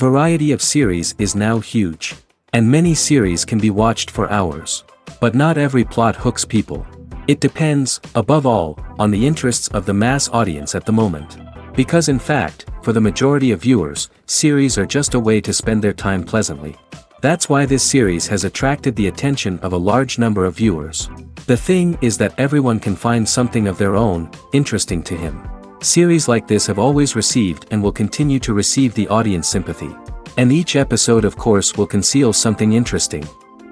variety of series is now huge. And many series can be watched for hours. But not every plot hooks people. It depends, above all, on the interests of the mass audience at the moment. Because in fact, for the majority of viewers, series are just a way to spend their time pleasantly. That's why this series has attracted the attention of a large number of viewers. The thing is that everyone can find something of their own, interesting to him. Series like this have always received and will continue to receive the audience sympathy. And each episode of course will conceal something interesting.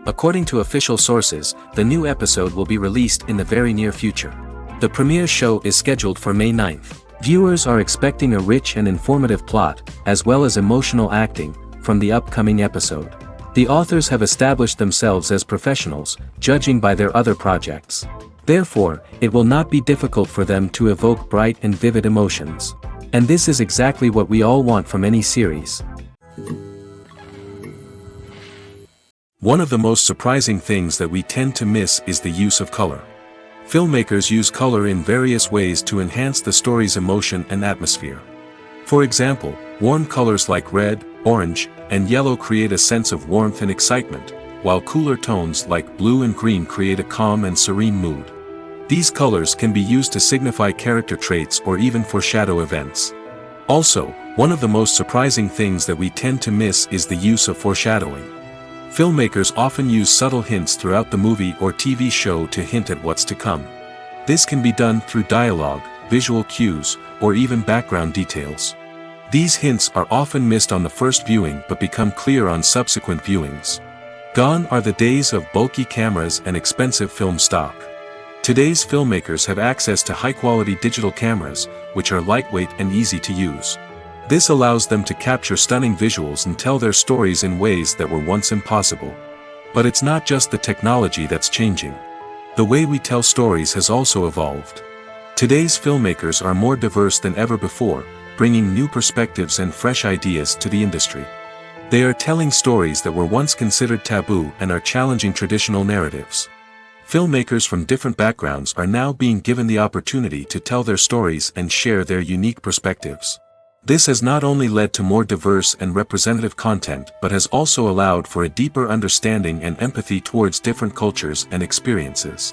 According to official sources, the new episode will be released in the very near future. The premiere show is scheduled for May 9th. Viewers are expecting a rich and informative plot, as well as emotional acting, from the upcoming episode. The authors have established themselves as professionals, judging by their other projects. Therefore, it will not be difficult for them to evoke bright and vivid emotions. And this is exactly what we all want from any series. One of the most surprising things that we tend to miss is the use of color. Filmmakers use color in various ways to enhance the story's emotion and atmosphere. For example, warm colors like red, orange, and yellow create a sense of warmth and excitement, while cooler tones like blue and green create a calm and serene mood. These colors can be used to signify character traits or even foreshadow events. Also, one of the most surprising things that we tend to miss is the use of foreshadowing. Filmmakers often use subtle hints throughout the movie or TV show to hint at what's to come. This can be done through dialogue, visual cues, or even background details. These hints are often missed on the first viewing but become clear on subsequent viewings. Gone are the days of bulky cameras and expensive film stock. Today's filmmakers have access to high-quality digital cameras, which are lightweight and easy to use. This allows them to capture stunning visuals and tell their stories in ways that were once impossible. But it's not just the technology that's changing. The way we tell stories has also evolved. Today's filmmakers are more diverse than ever before, bringing new perspectives and fresh ideas to the industry. They are telling stories that were once considered taboo and are challenging traditional narratives. Filmmakers from different backgrounds are now being given the opportunity to tell their stories and share their unique perspectives. This has not only led to more diverse and representative content but has also allowed for a deeper understanding and empathy towards different cultures and experiences.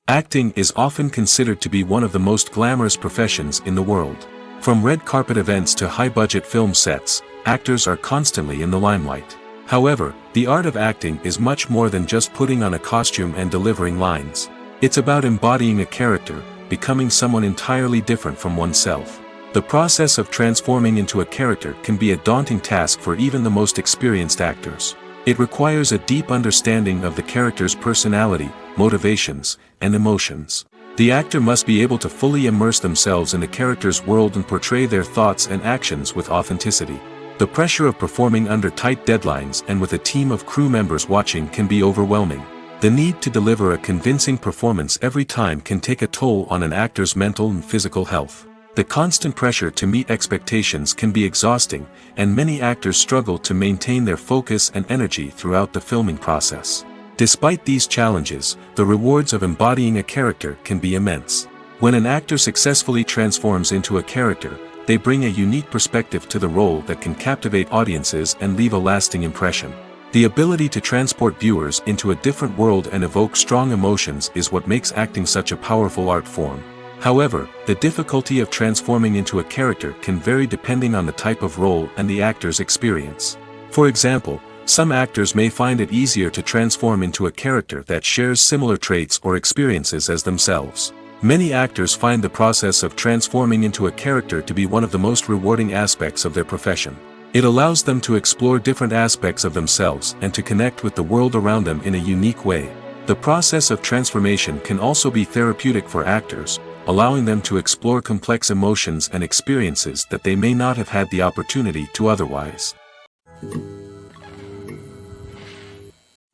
Acting is often considered to be one of the most glamorous professions in the world. From red carpet events to high-budget film sets, actors are constantly in the limelight. However, the art of acting is much more than just putting on a costume and delivering lines. It's about embodying a character, becoming someone entirely different from oneself. The process of transforming into a character can be a daunting task for even the most experienced actors. It requires a deep understanding of the character's personality, motivations, and emotions. The actor must be able to fully immerse themselves in the character's world and portray their thoughts and actions with authenticity. The pressure of performing under tight deadlines and with a team of crew members watching can be overwhelming. The need to deliver a convincing performance every time can take a toll on an actor's mental and physical health. The constant pressure to meet expectations can be exhausting, and many actors struggle to maintain their focus and energy throughout the filming process. Despite these challenges, the rewards of embodying a character can be immense. When an actor successfully transforms into a character, they bring a unique perspective to the role that can captivate audiences and leave a lasting impression. The ability to transport viewers into a different world and evoke strong emotions is what makes acting such a powerful art form. However, the difficulty of transforming into a character can vary depending on the type of role and the actor's experience. For example, some actors may find it easier to transform into a character that shares similar traits or experiences as themselves. Many actors find the process of transforming into a character to be one of the most rewarding aspects of their profession. It allows them to explore different aspects of themselves and to connect with the world around them in a unique way. The process of transformation can also be therapeutic for actors, allowing them to explore complex emotions and experiences that they may not have had the opportunity to otherwise.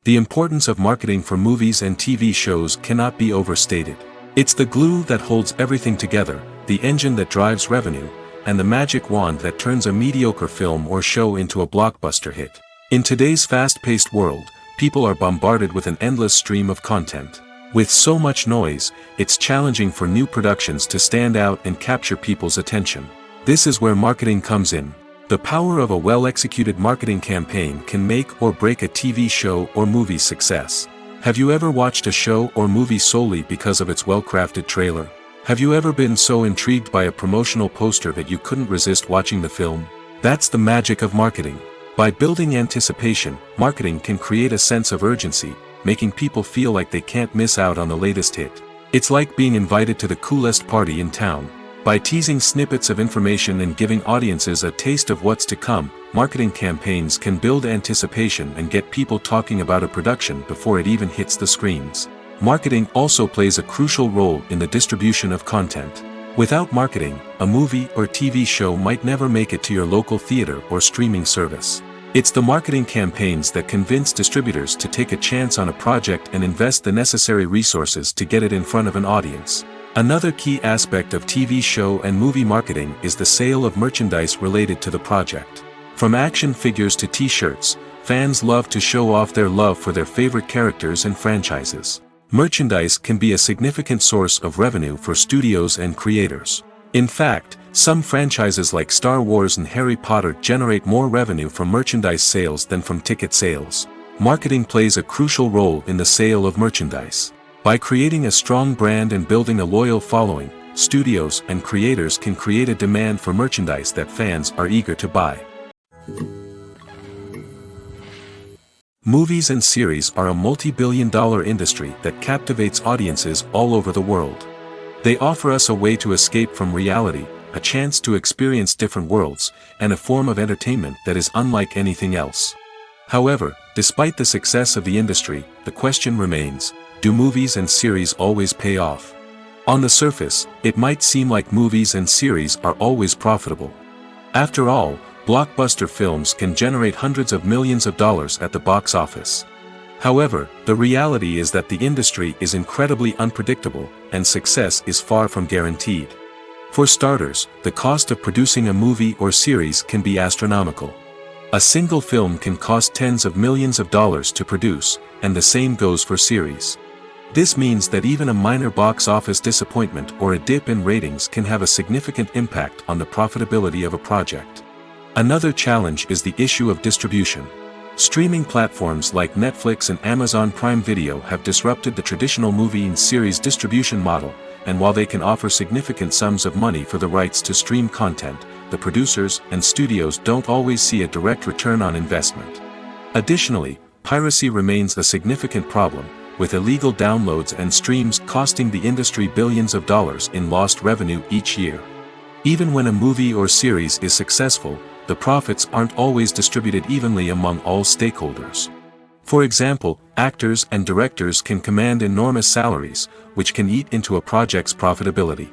The importance of marketing for movies and TV shows cannot be overstated. It's the glue that holds everything together, the engine that drives revenue, and the magic wand that turns a mediocre film or show into a blockbuster hit. In today's fast-paced world, people are bombarded with an endless stream of content. With so much noise, it's challenging for new productions to stand out and capture people's attention. This is where marketing comes in. The power of a well-executed marketing campaign can make or break a TV show or movie's success. Have you ever watched a show or movie solely because of its well-crafted trailer? Have you ever been so intrigued by a promotional poster that you couldn't resist watching the film? That's the magic of marketing. By building anticipation, marketing can create a sense of urgency, making people feel like they can't miss out on the latest hit. It's like being invited to the coolest party in town. By teasing snippets of information and giving audiences a taste of what's to come, marketing campaigns can build anticipation and get people talking about a production before it even hits the screens. Marketing also plays a crucial role in the distribution of content. Without marketing, a movie or TV show might never make it to your local theater or streaming service. It's the marketing campaigns that convince distributors to take a chance on a project and invest the necessary resources to get it in front of an audience. Another key aspect of TV show and movie marketing is the sale of merchandise related to the project. From action figures to t-shirts, fans love to show off their love for their favorite characters and franchises. Merchandise can be a significant source of revenue for studios and creators. In fact, some franchises like Star Wars and Harry Potter generate more revenue from merchandise sales than from ticket sales. Marketing plays a crucial role in the sale of merchandise. By creating a strong brand and building a loyal following, studios and creators can create a demand for merchandise that fans are eager to buy. Movies and series are a multi-billion-dollar industry that captivates audiences all over the world. They offer us a way to escape from reality, a chance to experience different worlds, and a form of entertainment that is unlike anything else. However, despite the success of the industry, the question remains, do movies and series always pay off? On the surface, it might seem like movies and series are always profitable. After all, blockbuster films can generate hundreds of millions of dollars at the box office. However, the reality is that the industry is incredibly unpredictable, and success is far from guaranteed. For starters, the cost of producing a movie or series can be astronomical. A single film can cost tens of millions of dollars to produce, and the same goes for series. This means that even a minor box office disappointment or a dip in ratings can have a significant impact on the profitability of a project. Another challenge is the issue of distribution. Streaming platforms like Netflix and Amazon Prime Video have disrupted the traditional movie and series distribution model, and while they can offer significant sums of money for the rights to stream content, the producers and studios don't always see a direct return on investment. Additionally, piracy remains a significant problem, with illegal downloads and streams costing the industry billions of dollars in lost revenue each year. Even when a movie or series is successful, the profits aren't always distributed evenly among all stakeholders. For example, actors and directors can command enormous salaries, which can eat into a project's profitability.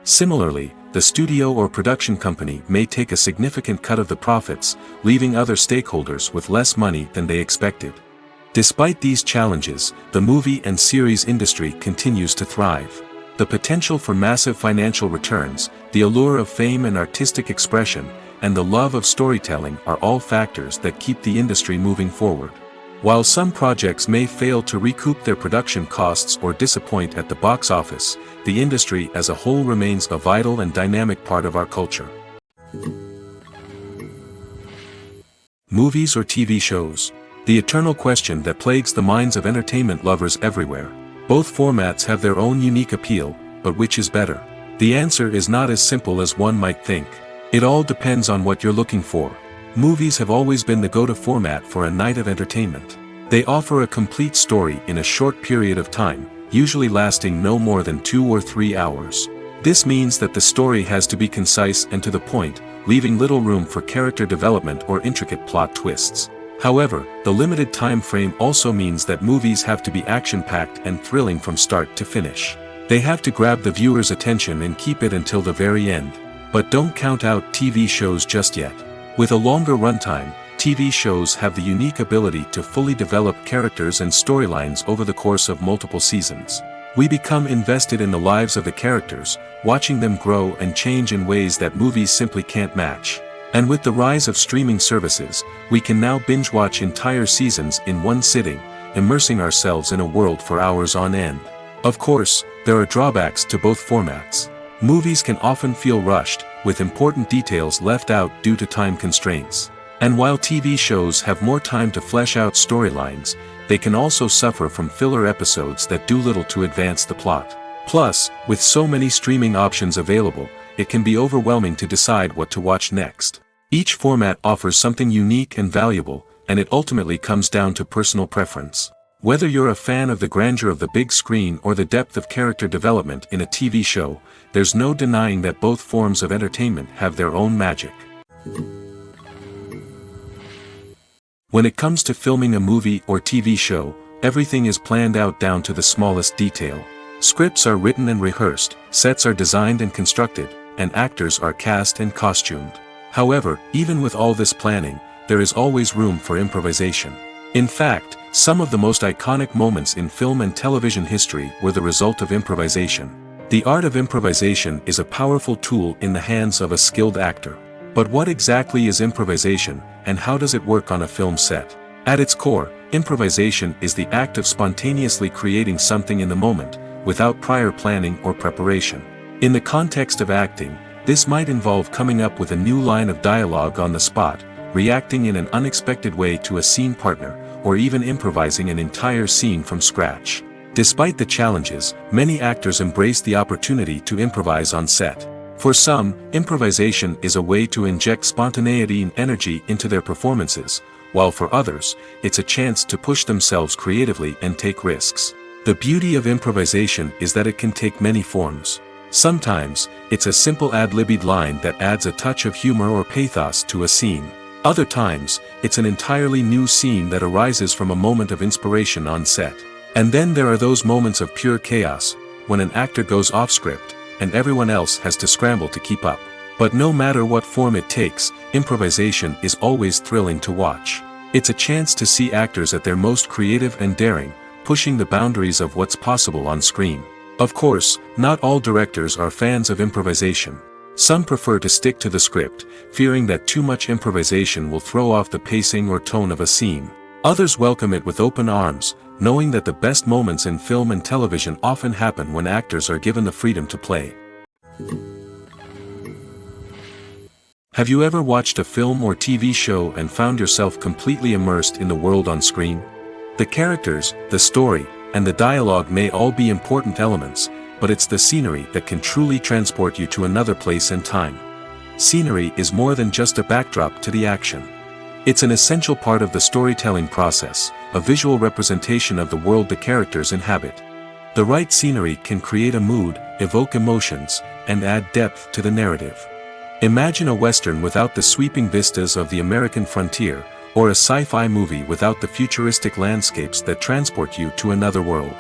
Similarly, the studio or production company may take a significant cut of the profits, leaving other stakeholders with less money than they expected. Despite these challenges, the movie and series industry continues to thrive. The potential for massive financial returns, the allure of fame and artistic expression, and the love of storytelling are all factors that keep the industry moving forward. While some projects may fail to recoup their production costs or disappoint at the box office, the industry as a whole remains a vital and dynamic part of our culture. Movies or TV shows? The eternal question that plagues the minds of entertainment lovers everywhere. Both formats have their own unique appeal, but which is better? The answer is not as simple as one might think. It all depends on what you're looking for. Movies have always been the go-to format for a night of entertainment. They offer a complete story in a short period of time, usually lasting no more than 2 or 3 hours. This means that the story has to be concise and to the point, leaving little room for character development or intricate plot twists. However, the limited time frame also means that movies have to be action-packed and thrilling from start to finish. They have to grab the viewer's attention and keep it until the very end. But don't count out TV shows just yet. With a longer runtime, TV shows have the unique ability to fully develop characters and storylines over the course of multiple seasons. We become invested in the lives of the characters, watching them grow and change in ways that movies simply can't match. And with the rise of streaming services, we can now binge-watch entire seasons in one sitting, immersing ourselves in a world for hours on end. Of course, there are drawbacks to both formats. Movies can often feel rushed, with important details left out due to time constraints. And while TV shows have more time to flesh out storylines, they can also suffer from filler episodes that do little to advance the plot. Plus, with so many streaming options available, it can be overwhelming to decide what to watch next. Each format offers something unique and valuable, and it ultimately comes down to personal preference. Whether you're a fan of the grandeur of the big screen or the depth of character development in a TV show, there's no denying that both forms of entertainment have their own magic. When it comes to filming a movie or TV show, everything is planned out down to the smallest detail. Scripts are written and rehearsed, sets are designed and constructed, and actors are cast and costumed. However, even with all this planning, there is always room for improvisation. In fact, some of the most iconic moments in film and television history were the result of improvisation. The art of improvisation is a powerful tool in the hands of a skilled actor. But what exactly is improvisation, and how does it work on a film set? At its core, improvisation is the act of spontaneously creating something in the moment, without prior planning or preparation. In the context of acting, this might involve coming up with a new line of dialogue on the spot, reacting in an unexpected way to a scene partner, or even improvising an entire scene from scratch. Despite the challenges, many actors embrace the opportunity to improvise on set. For some, improvisation is a way to inject spontaneity and energy into their performances, while for others, it's a chance to push themselves creatively and take risks. The beauty of improvisation is that it can take many forms. Sometimes, it's a simple ad-libbed line that adds a touch of humor or pathos to a scene. Other times, it's an entirely new scene that arises from a moment of inspiration on set. And then there are those moments of pure chaos, when an actor goes off script, and everyone else has to scramble to keep up. But no matter what form it takes, improvisation is always thrilling to watch. It's a chance to see actors at their most creative and daring, pushing the boundaries of what's possible on screen. Of course, not all directors are fans of improvisation. Some prefer to stick to the script, fearing that too much improvisation will throw off the pacing or tone of a scene. Others welcome it with open arms, knowing that the best moments in film and television often happen when actors are given the freedom to play. Have you ever watched a film or TV show and found yourself completely immersed in the world on screen? The characters, the story, and the dialogue may all be important elements, but it's the scenery that can truly transport you to another place and time. Scenery is more than just a backdrop to the action. It's an essential part of the storytelling process, a visual representation of the world the characters inhabit. The right scenery can create a mood, evoke emotions, and add depth to the narrative. Imagine a Western without the sweeping vistas of the American frontier, or a sci-fi movie without the futuristic landscapes that transport you to another world.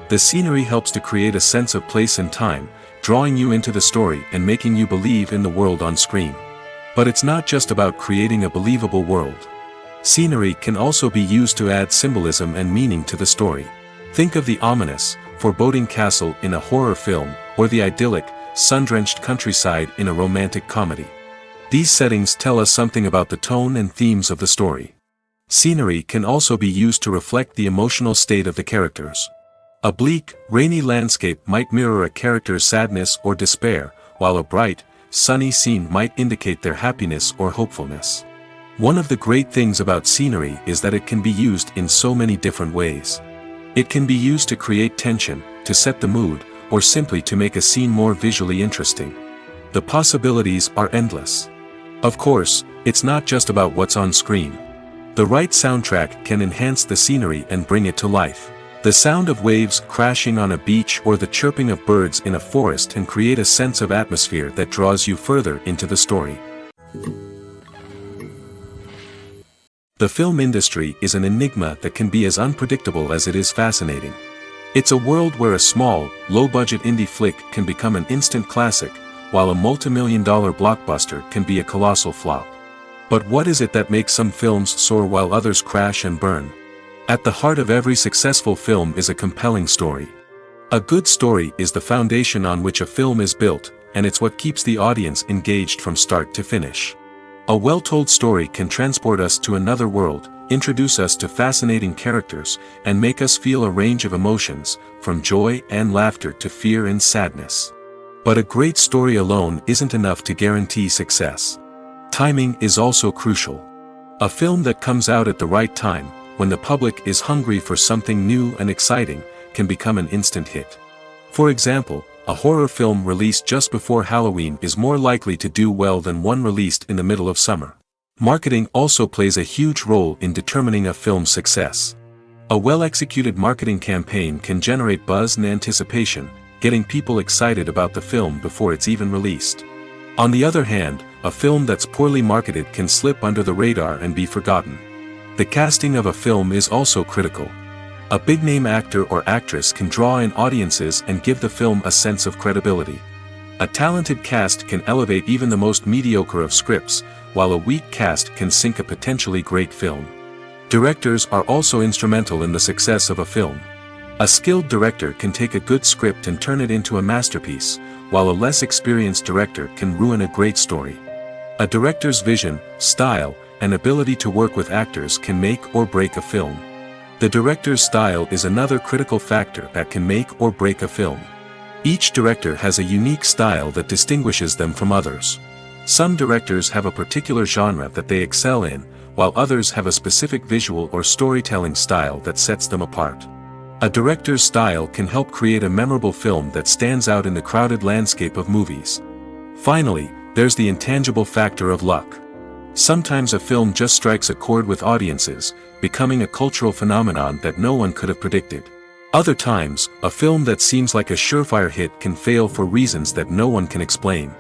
The scenery helps to create a sense of place and time, drawing you into the story and making you believe in the world on screen. But it's not just about creating a believable world. Scenery can also be used to add symbolism and meaning to the story. Think of the ominous, foreboding castle in a horror film, or the idyllic, sun-drenched countryside in a romantic comedy. These settings tell us something about the tone and themes of the story. Scenery can also be used to reflect the emotional state of the characters. A bleak, rainy landscape might mirror a character's sadness or despair, while a bright, sunny scene might indicate their happiness or hopefulness. One of the great things about scenery is that it can be used in so many different ways. It can be used to create tension, to set the mood, or simply to make a scene more visually interesting. The possibilities are endless. Of course, it's not just about what's on screen. The right soundtrack can enhance the scenery and bring it to life. The sound of waves crashing on a beach or the chirping of birds in a forest can create a sense of atmosphere that draws you further into the story. The film industry is an enigma that can be as unpredictable as it is fascinating. It's a world where a small, low-budget indie flick can become an instant classic, while a multi-million-dollar blockbuster can be a colossal flop. But what is it that makes some films soar while others crash and burn? At the heart of every successful film is a compelling story. A good story is the foundation on which a film is built, and it's what keeps the audience engaged from start to finish. A well-told story can transport us to another world, introduce us to fascinating characters, and make us feel a range of emotions, from joy and laughter to fear and sadness. But a great story alone isn't enough to guarantee success. Timing is also crucial. A film that comes out at the right time, when the public is hungry for something new and exciting, can become an instant hit. For example, a horror film released just before Halloween is more likely to do well than one released in the middle of summer. Marketing also plays a huge role in determining a film's success. A well-executed marketing campaign can generate buzz and anticipation, getting people excited about the film before it's even released. On the other hand, a film that's poorly marketed can slip under the radar and be forgotten. The casting of a film is also critical. A big-name actor or actress can draw in audiences and give the film a sense of credibility. A talented cast can elevate even the most mediocre of scripts, while a weak cast can sink a potentially great film. Directors are also instrumental in the success of a film. A skilled director can take a good script and turn it into a masterpiece, while a less experienced director can ruin a great story. A director's vision, style, and ability to work with actors can make or break a film. The director's style is another critical factor that can make or break a film. Each director has a unique style that distinguishes them from others. Some directors have a particular genre that they excel in, while others have a specific visual or storytelling style that sets them apart. A director's style can help create a memorable film that stands out in the crowded landscape of movies. Finally, there's the intangible factor of luck. Sometimes a film just strikes a chord with audiences, becoming a cultural phenomenon that no one could have predicted. Other times, a film that seems like a surefire hit can fail for reasons that no one can explain.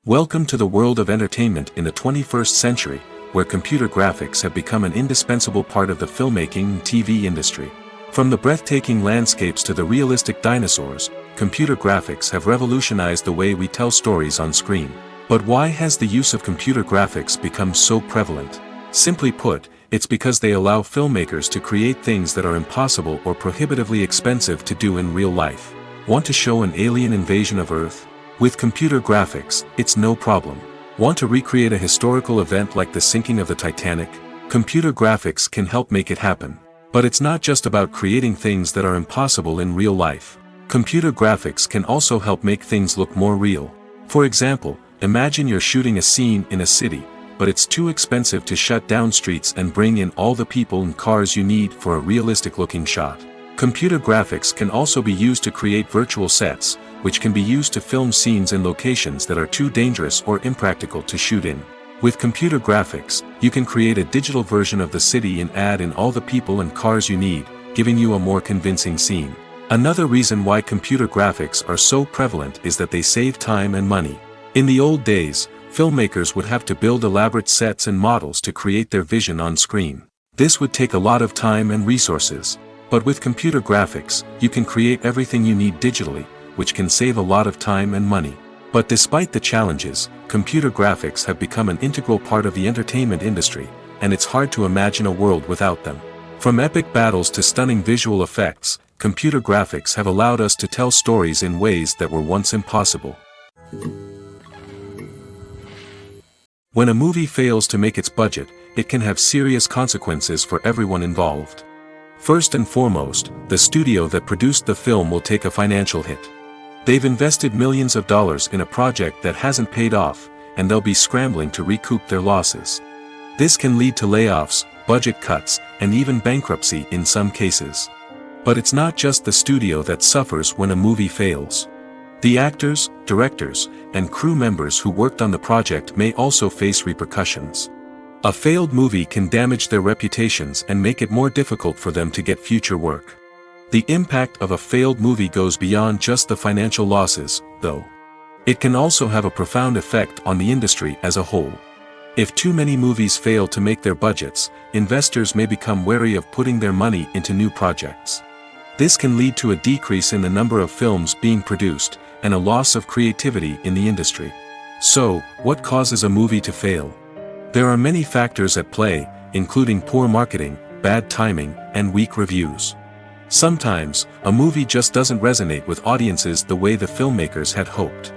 Welcome to the world of entertainment in the 21st century, where computer graphics have become an indispensable part of the filmmaking and TV industry. From the breathtaking landscapes to the realistic dinosaurs, computer graphics have revolutionized the way we tell stories on screen. But why has the use of computer graphics become so prevalent? Simply put, it's because they allow filmmakers to create things that are impossible or prohibitively expensive to do in real life. Want to show an alien invasion of Earth? With computer graphics, it's no problem. Want to recreate a historical event like the sinking of the Titanic? Computer graphics can help make it happen. But it's not just about creating things that are impossible in real life. Computer graphics can also help make things look more real. For example, imagine you're shooting a scene in a city, but it's too expensive to shut down streets and bring in all the people and cars you need for a realistic-looking shot. Computer graphics can also be used to create virtual sets, which can be used to film scenes in locations that are too dangerous or impractical to shoot in. With computer graphics, you can create a digital version of the city and add in all the people and cars you need, giving you a more convincing scene. Another reason why computer graphics are so prevalent is that they save time and money. In the old days, filmmakers would have to build elaborate sets and models to create their vision on screen. This would take a lot of time and resources. But with computer graphics, you can create everything you need digitally, which can save a lot of time and money. But despite the challenges, computer graphics have become an integral part of the entertainment industry, and it's hard to imagine a world without them. From epic battles to stunning visual effects, computer graphics have allowed us to tell stories in ways that were once impossible. When a movie fails to make its budget, it can have serious consequences for everyone involved. First and foremost, the studio that produced the film will take a financial hit. They've invested millions of dollars in a project that hasn't paid off, and they'll be scrambling to recoup their losses. This can lead to layoffs, budget cuts, and even bankruptcy in some cases. But it's not just the studio that suffers when a movie fails. The actors, directors, and crew members who worked on the project may also face repercussions. A failed movie can damage their reputations and make it more difficult for them to get future work. The impact of a failed movie goes beyond just the financial losses, though. It can also have a profound effect on the industry as a whole. If too many movies fail to make their budgets, investors may become wary of putting their money into new projects. This can lead to a decrease in the number of films being produced, and a loss of creativity in the industry. So, what causes a movie to fail? There are many factors at play, including poor marketing, bad timing, and weak reviews. Sometimes, a movie just doesn't resonate with audiences the way the filmmakers had hoped.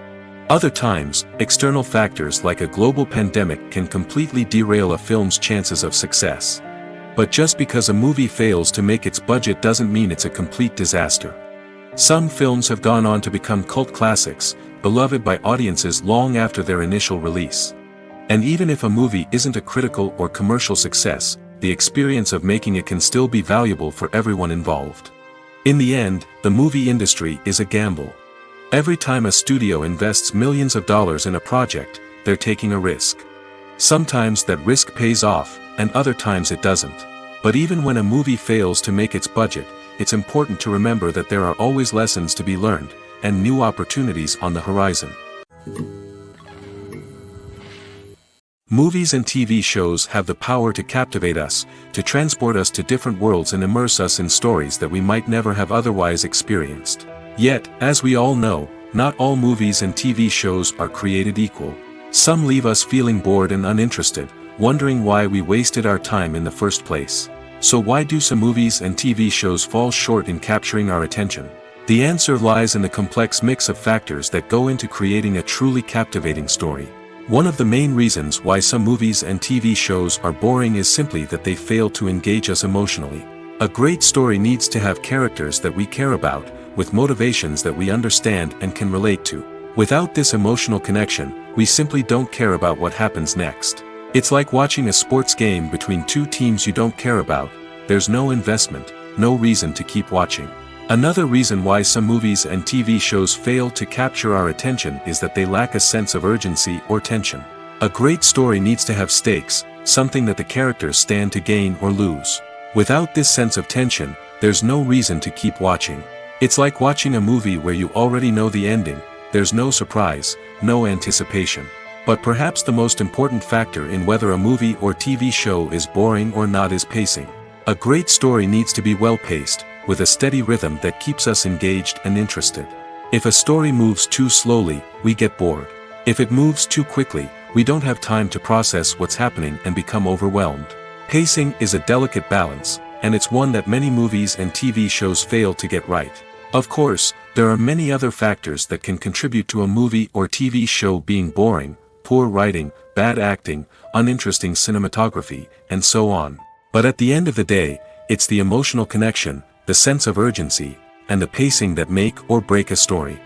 Other times, external factors like a global pandemic can completely derail a film's chances of success. But just because a movie fails to make its budget doesn't mean it's a complete disaster. Some films have gone on to become cult classics, beloved by audiences long after their initial release. And even if a movie isn't a critical or commercial success, the experience of making it can still be valuable for everyone involved. In the end, the movie industry is a gamble. Every time a studio invests millions of dollars in a project, they're taking a risk. Sometimes that risk pays off, and other times it doesn't. But even when a movie fails to make its budget, it's important to remember that there are always lessons to be learned, and new opportunities on the horizon. Movies and TV shows have the power to captivate us, to transport us to different worlds and immerse us in stories that we might never have otherwise experienced. Yet, as we all know, not all movies and TV shows are created equal. Some leave us feeling bored and uninterested, wondering why we wasted our time in the first place. So why do some movies and TV shows fall short in capturing our attention? The answer lies in the complex mix of factors that go into creating a truly captivating story. One of the main reasons why some movies and TV shows are boring is simply that they fail to engage us emotionally. A great story needs to have characters that we care about, with motivations that we understand and can relate to. Without this emotional connection, we simply don't care about what happens next. It's like watching a sports game between two teams you don't care about. There's no investment, no reason to keep watching. Another reason why some movies and TV shows fail to capture our attention is that they lack a sense of urgency or tension. A great story needs to have stakes, something that the characters stand to gain or lose. Without this sense of tension, there's no reason to keep watching. It's like watching a movie where you already know the ending. There's no surprise, no anticipation. But perhaps the most important factor in whether a movie or TV show is boring or not is pacing. A great story needs to be well-paced, with a steady rhythm that keeps us engaged and interested. If a story moves too slowly, we get bored. If it moves too quickly, we don't have time to process what's happening and become overwhelmed. Pacing is a delicate balance, and it's one that many movies and TV shows fail to get right. Of course, there are many other factors that can contribute to a movie or TV show being boring: poor writing, bad acting, uninteresting cinematography, and so on. But at the end of the day, it's the emotional connection, the sense of urgency, and the pacing that make or break a story.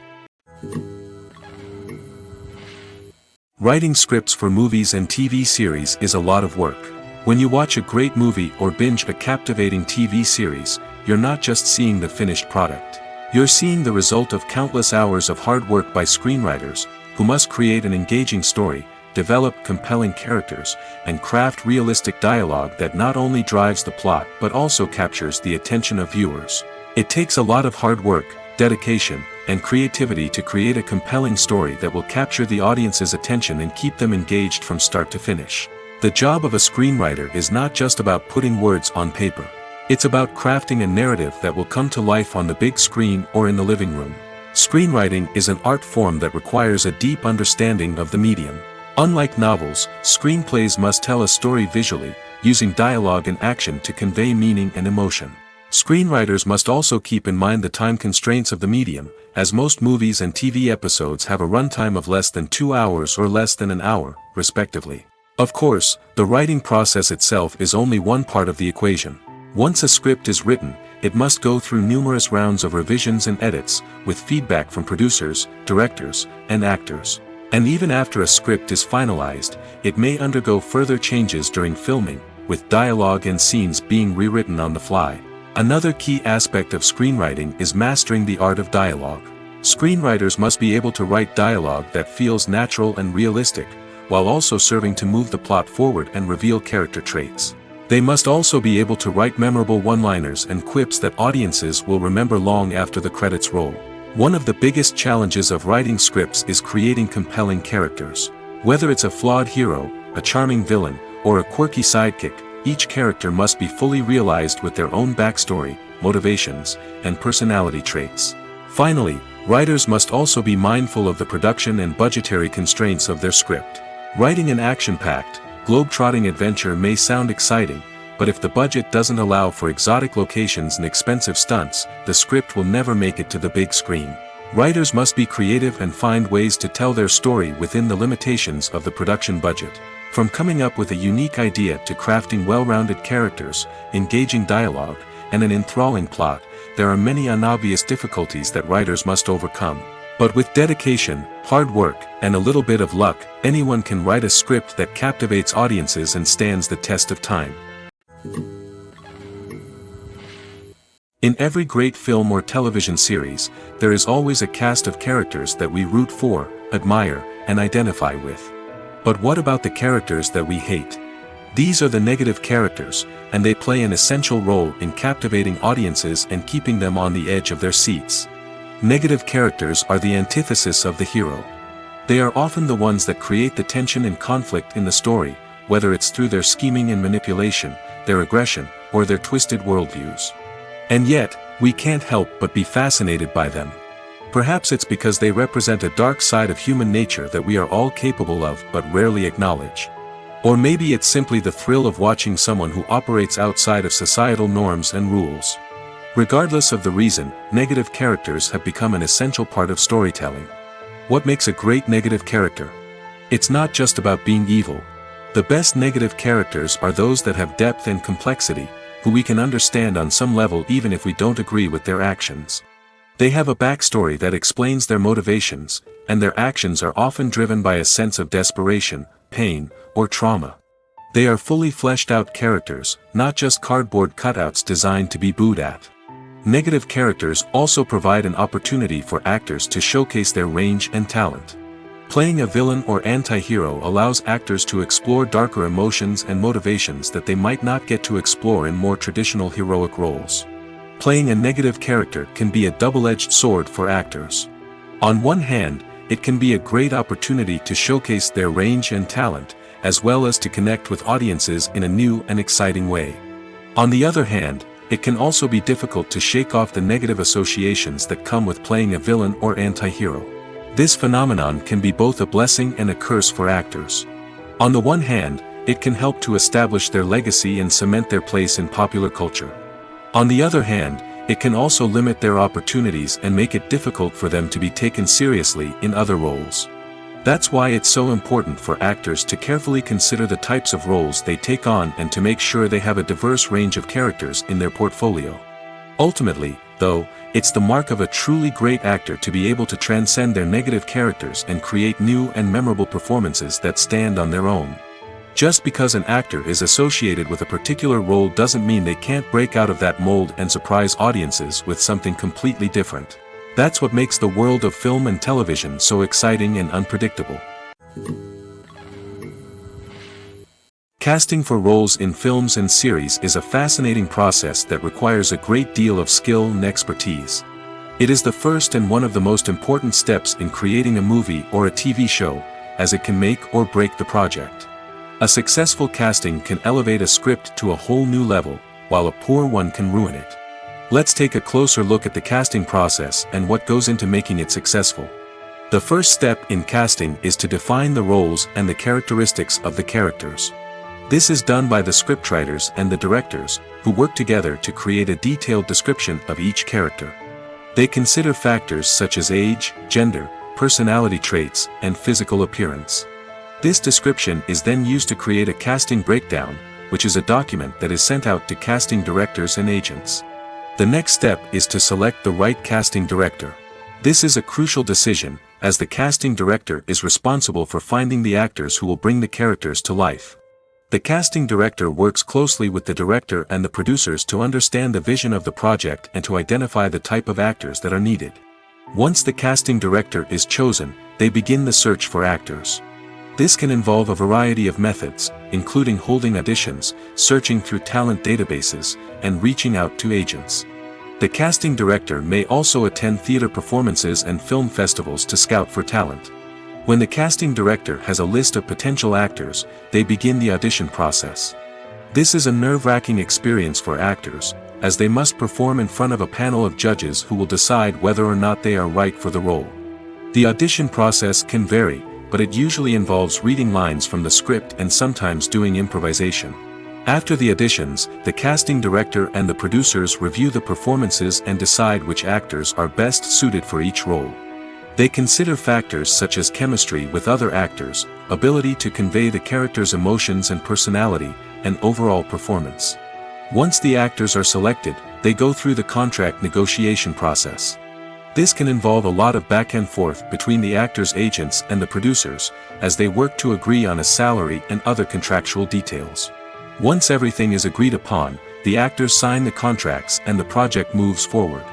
Writing scripts for movies and TV series is a lot of work. When you watch a great movie or binge a captivating TV series, you're not just seeing the finished product. You're seeing the result of countless hours of hard work by screenwriters, who must create an engaging story, develop compelling characters, and craft realistic dialogue that not only drives the plot but also captures the attention of viewers. It takes a lot of hard work, dedication, and creativity to create a compelling story that will capture the audience's attention and keep them engaged from start to finish. The job of a screenwriter is not just about putting words on paper. It's about crafting a narrative that will come to life on the big screen or in the living room. Screenwriting is an art form that requires a deep understanding of the medium. Unlike novels, screenplays must tell a story visually, using dialogue and action to convey meaning and emotion. Screenwriters must also keep in mind the time constraints of the medium, as most movies and TV episodes have a runtime of less than 2 hours or less than an hour, respectively. Of course, the writing process itself is only one part of the equation. Once a script is written, it must go through numerous rounds of revisions and edits, with feedback from producers, directors, and actors. And even after a script is finalized, it may undergo further changes during filming, with dialogue and scenes being rewritten on the fly. Another key aspect of screenwriting is mastering the art of dialogue. Screenwriters must be able to write dialogue that feels natural and realistic, while also serving to move the plot forward and reveal character traits. They must also be able to write memorable one-liners and quips that audiences will remember long after the credits roll. One of the biggest challenges of writing scripts is creating compelling characters. Whether it's a flawed hero, a charming villain, or a quirky sidekick, each character must be fully realized with their own backstory, motivations, and personality traits. Finally, writers must also be mindful of the production and budgetary constraints of their script. Writing an action-packed, globe-trotting adventure may sound exciting, but if the budget doesn't allow for exotic locations and expensive stunts, the script will never make it to the big screen. Writers must be creative and find ways to tell their story within the limitations of the production budget. From coming up with a unique idea to crafting well-rounded characters, engaging dialogue, and an enthralling plot, there are many unobvious difficulties that writers must overcome. But with dedication, hard work, and a little bit of luck, anyone can write a script that captivates audiences and stands the test of time. In every great film or television series, there is always a cast of characters that we root for, admire, and identify with. But what about the characters that we hate? These are the negative characters, and they play an essential role in captivating audiences and keeping them on the edge of their seats. Negative characters are the antithesis of the hero. They are often the ones that create the tension and conflict in the story, whether it's through their scheming and manipulation, their aggression, or their twisted worldviews. And yet, we can't help but be fascinated by them. Perhaps it's because they represent a dark side of human nature that we are all capable of but rarely acknowledge. Or maybe it's simply the thrill of watching someone who operates outside of societal norms and rules. Regardless of the reason, negative characters have become an essential part of storytelling. What makes a great negative character? It's not just about being evil. The best negative characters are those that have depth and complexity, who we can understand on some level even if we don't agree with their actions. They have a backstory that explains their motivations, and their actions are often driven by a sense of desperation, pain, or trauma. They are fully fleshed out characters, not just cardboard cutouts designed to be booed at. Negative characters also provide an opportunity for actors to showcase their range and talent. Playing a villain or anti-hero allows actors to explore darker emotions and motivations that they might not get to explore in more traditional heroic roles. Playing a negative character can be a double-edged sword for actors. On one hand, it can be a great opportunity to showcase their range and talent, as well as to connect with audiences in a new and exciting way. On the other hand, it can also be difficult to shake off the negative associations that come with playing a villain or anti-hero. This phenomenon can be both a blessing and a curse for actors. On the one hand, it can help to establish their legacy and cement their place in popular culture. On the other hand, it can also limit their opportunities and make it difficult for them to be taken seriously in other roles. That's why it's so important for actors to carefully consider the types of roles they take on and to make sure they have a diverse range of characters in their portfolio. Ultimately, though, it's the mark of a truly great actor to be able to transcend their negative characters and create new and memorable performances that stand on their own. Just because an actor is associated with a particular role doesn't mean they can't break out of that mold and surprise audiences with something completely different. That's what makes the world of film and television so exciting and unpredictable. Casting for roles in films and series is a fascinating process that requires a great deal of skill and expertise. It is the first and one of the most important steps in creating a movie or a TV show, as it can make or break the project. A successful casting can elevate a script to a whole new level, while a poor one can ruin it. Let's take a closer look at the casting process and what goes into making it successful. The first step in casting is to define the roles and the characteristics of the characters. This is done by the scriptwriters and the directors, who work together to create a detailed description of each character. They consider factors such as age, gender, personality traits, and physical appearance. This description is then used to create a casting breakdown, which is a document that is sent out to casting directors and agents. The next step is to select the right casting director. This is a crucial decision, as the casting director is responsible for finding the actors who will bring the characters to life. The casting director works closely with the director and the producers to understand the vision of the project and to identify the type of actors that are needed. Once the casting director is chosen, they begin the search for actors. This can involve a variety of methods, including holding auditions, searching through talent databases, and reaching out to agents. The casting director may also attend theater performances and film festivals to scout for talent. When the casting director has a list of potential actors, they begin the audition process. This is a nerve-wracking experience for actors, as they must perform in front of a panel of judges who will decide whether or not they are right for the role. The audition process can vary, but it usually involves reading lines from the script and sometimes doing improvisation. After the auditions, the casting director and the producers review the performances and decide which actors are best suited for each role. They consider factors such as chemistry with other actors, ability to convey the character's emotions and personality, and overall performance. Once the actors are selected, they go through the contract negotiation process. This can involve a lot of back and forth between the actors' agents and the producers, as they work to agree on a salary and other contractual details. Once everything is agreed upon, the actors sign the contracts and the project moves forward.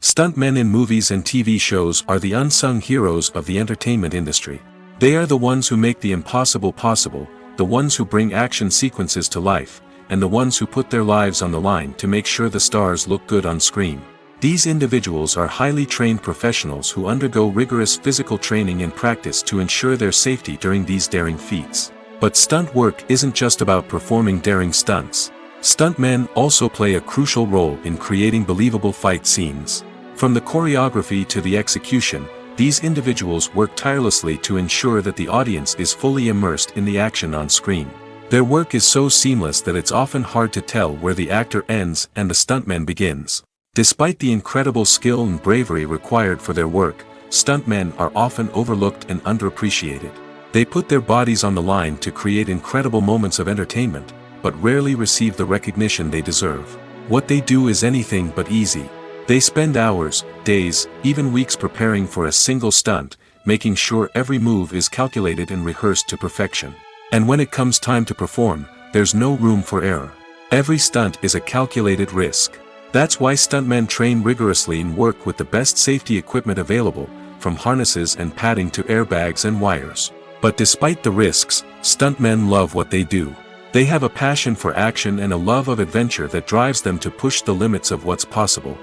Stuntmen in movies and TV shows are the unsung heroes of the entertainment industry. They are the ones who make the impossible possible, the ones who bring action sequences to life, and the ones who put their lives on the line to make sure the stars look good on screen. These individuals are highly trained professionals who undergo rigorous physical training and practice to ensure their safety during these daring feats. But stunt work isn't just about performing daring stunts. Stuntmen also play a crucial role in creating believable fight scenes. From the choreography to the execution, these individuals work tirelessly to ensure that the audience is fully immersed in the action on screen. Their work is so seamless that it's often hard to tell where the actor ends and the stuntman begins. Despite the incredible skill and bravery required for their work, stuntmen are often overlooked and underappreciated. They put their bodies on the line to create incredible moments of entertainment, but rarely receive the recognition they deserve. What they do is anything but easy. They spend hours, days, even weeks preparing for a single stunt, making sure every move is calculated and rehearsed to perfection. And when it comes time to perform, there's no room for error. Every stunt is a calculated risk. That's why stuntmen train rigorously and work with the best safety equipment available, from harnesses and padding to airbags and wires. But despite the risks, stuntmen love what they do. They have a passion for action and a love of adventure that drives them to push the limits of what's possible.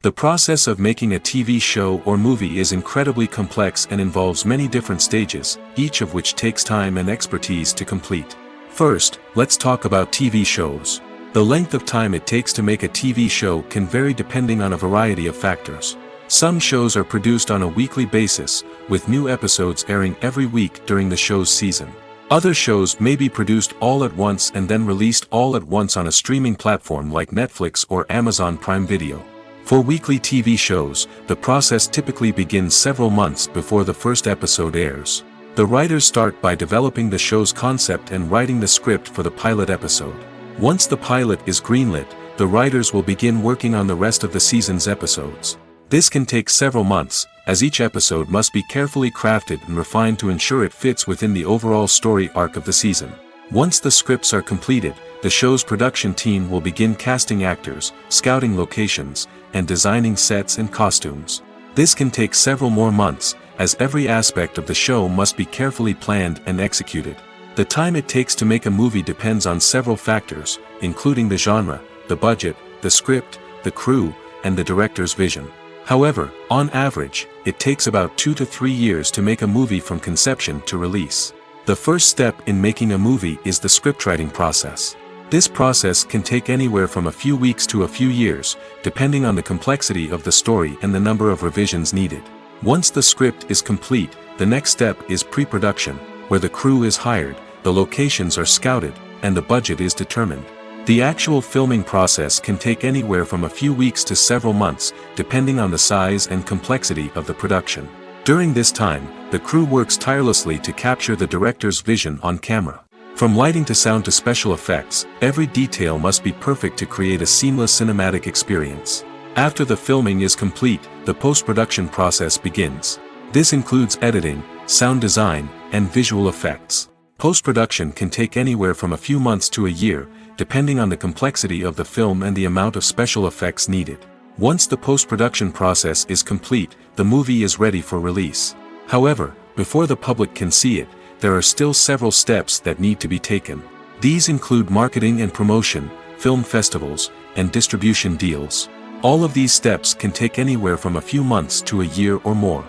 The process of making a TV show or movie is incredibly complex and involves many different stages, each of which takes time and expertise to complete. First, let's talk about TV shows. The length of time it takes to make a TV show can vary depending on a variety of factors. Some shows are produced on a weekly basis, with new episodes airing every week during the show's season. Other shows may be produced all at once and then released all at once on a streaming platform like Netflix or Amazon Prime Video. For weekly TV shows, the process typically begins several months before the first episode airs. The writers start by developing the show's concept and writing the script for the pilot episode. Once the pilot is greenlit, the writers will begin working on the rest of the season's episodes. This can take several months, as each episode must be carefully crafted and refined to ensure it fits within the overall story arc of the season. Once the scripts are completed, the show's production team will begin casting actors, scouting locations, and designing sets and costumes. This can take several more months, as every aspect of the show must be carefully planned and executed. The time it takes to make a movie depends on several factors, including the genre, the budget, the script, the crew, and the director's vision. However, on average, it takes about 2 to 3 years to make a movie from conception to release. The first step in making a movie is the scriptwriting process. This process can take anywhere from a few weeks to a few years, depending on the complexity of the story and the number of revisions needed. Once the script is complete, the next step is pre-production, where the crew is hired, the locations are scouted, and the budget is determined. The actual filming process can take anywhere from a few weeks to several months, depending on the size and complexity of the production. During this time, the crew works tirelessly to capture the director's vision on camera. From lighting to sound to special effects, every detail must be perfect to create a seamless cinematic experience. After the filming is complete, the post-production process begins. This includes editing, sound design, and visual effects. Post-production can take anywhere from a few months to a year, depending on the complexity of the film and the amount of special effects needed. Once the post-production process is complete, the movie is ready for release. However, before the public can see it, there are still several steps that need to be taken. These include marketing and promotion, film festivals, and distribution deals. All of these steps can take anywhere from a few months to a year or more.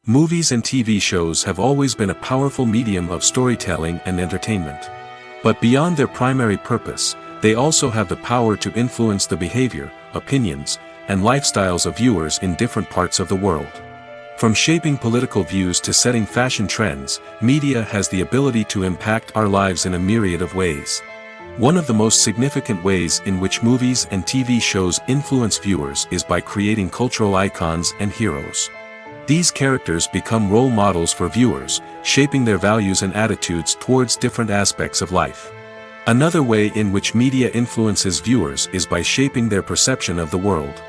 Movies and TV shows have always been a powerful medium of storytelling and entertainment. But beyond their primary purpose, they also have the power to influence the behavior, opinions, and lifestyles of viewers in different parts of the world. From shaping political views to setting fashion trends, media has the ability to impact our lives in a myriad of ways. One of the most significant ways in which movies and TV shows influence viewers is by creating cultural icons and heroes. These characters become role models for viewers, shaping their values and attitudes towards different aspects of life. Another way in which media influences viewers is by shaping their perception of the world.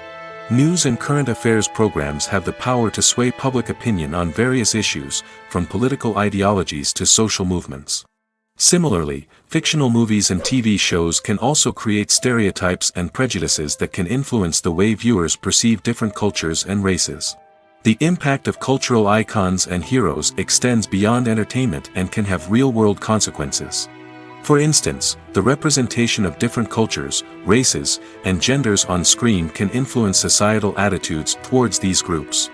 News and current affairs programs have the power to sway public opinion on various issues, from political ideologies to social movements. Similarly, fictional movies and TV shows can also create stereotypes and prejudices that can influence the way viewers perceive different cultures and races. The impact of cultural icons and heroes extends beyond entertainment and can have real-world consequences. For instance, the representation of different cultures, races, and genders on screen can influence societal attitudes towards these groups.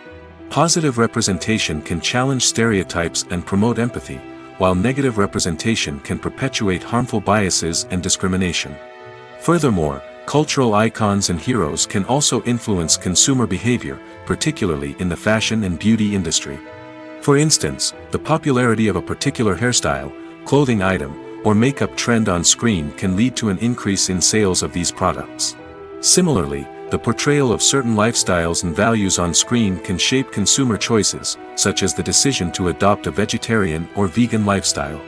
Positive representation can challenge stereotypes and promote empathy, while negative representation can perpetuate harmful biases and discrimination. Furthermore, cultural icons and heroes can also influence consumer behavior, particularly in the fashion and beauty industry. For instance, the popularity of a particular hairstyle, clothing item, or makeup trend on screen can lead to an increase in sales of these products. Similarly, the portrayal of certain lifestyles and values on screen can shape consumer choices, such as the decision to adopt a vegetarian or vegan lifestyle.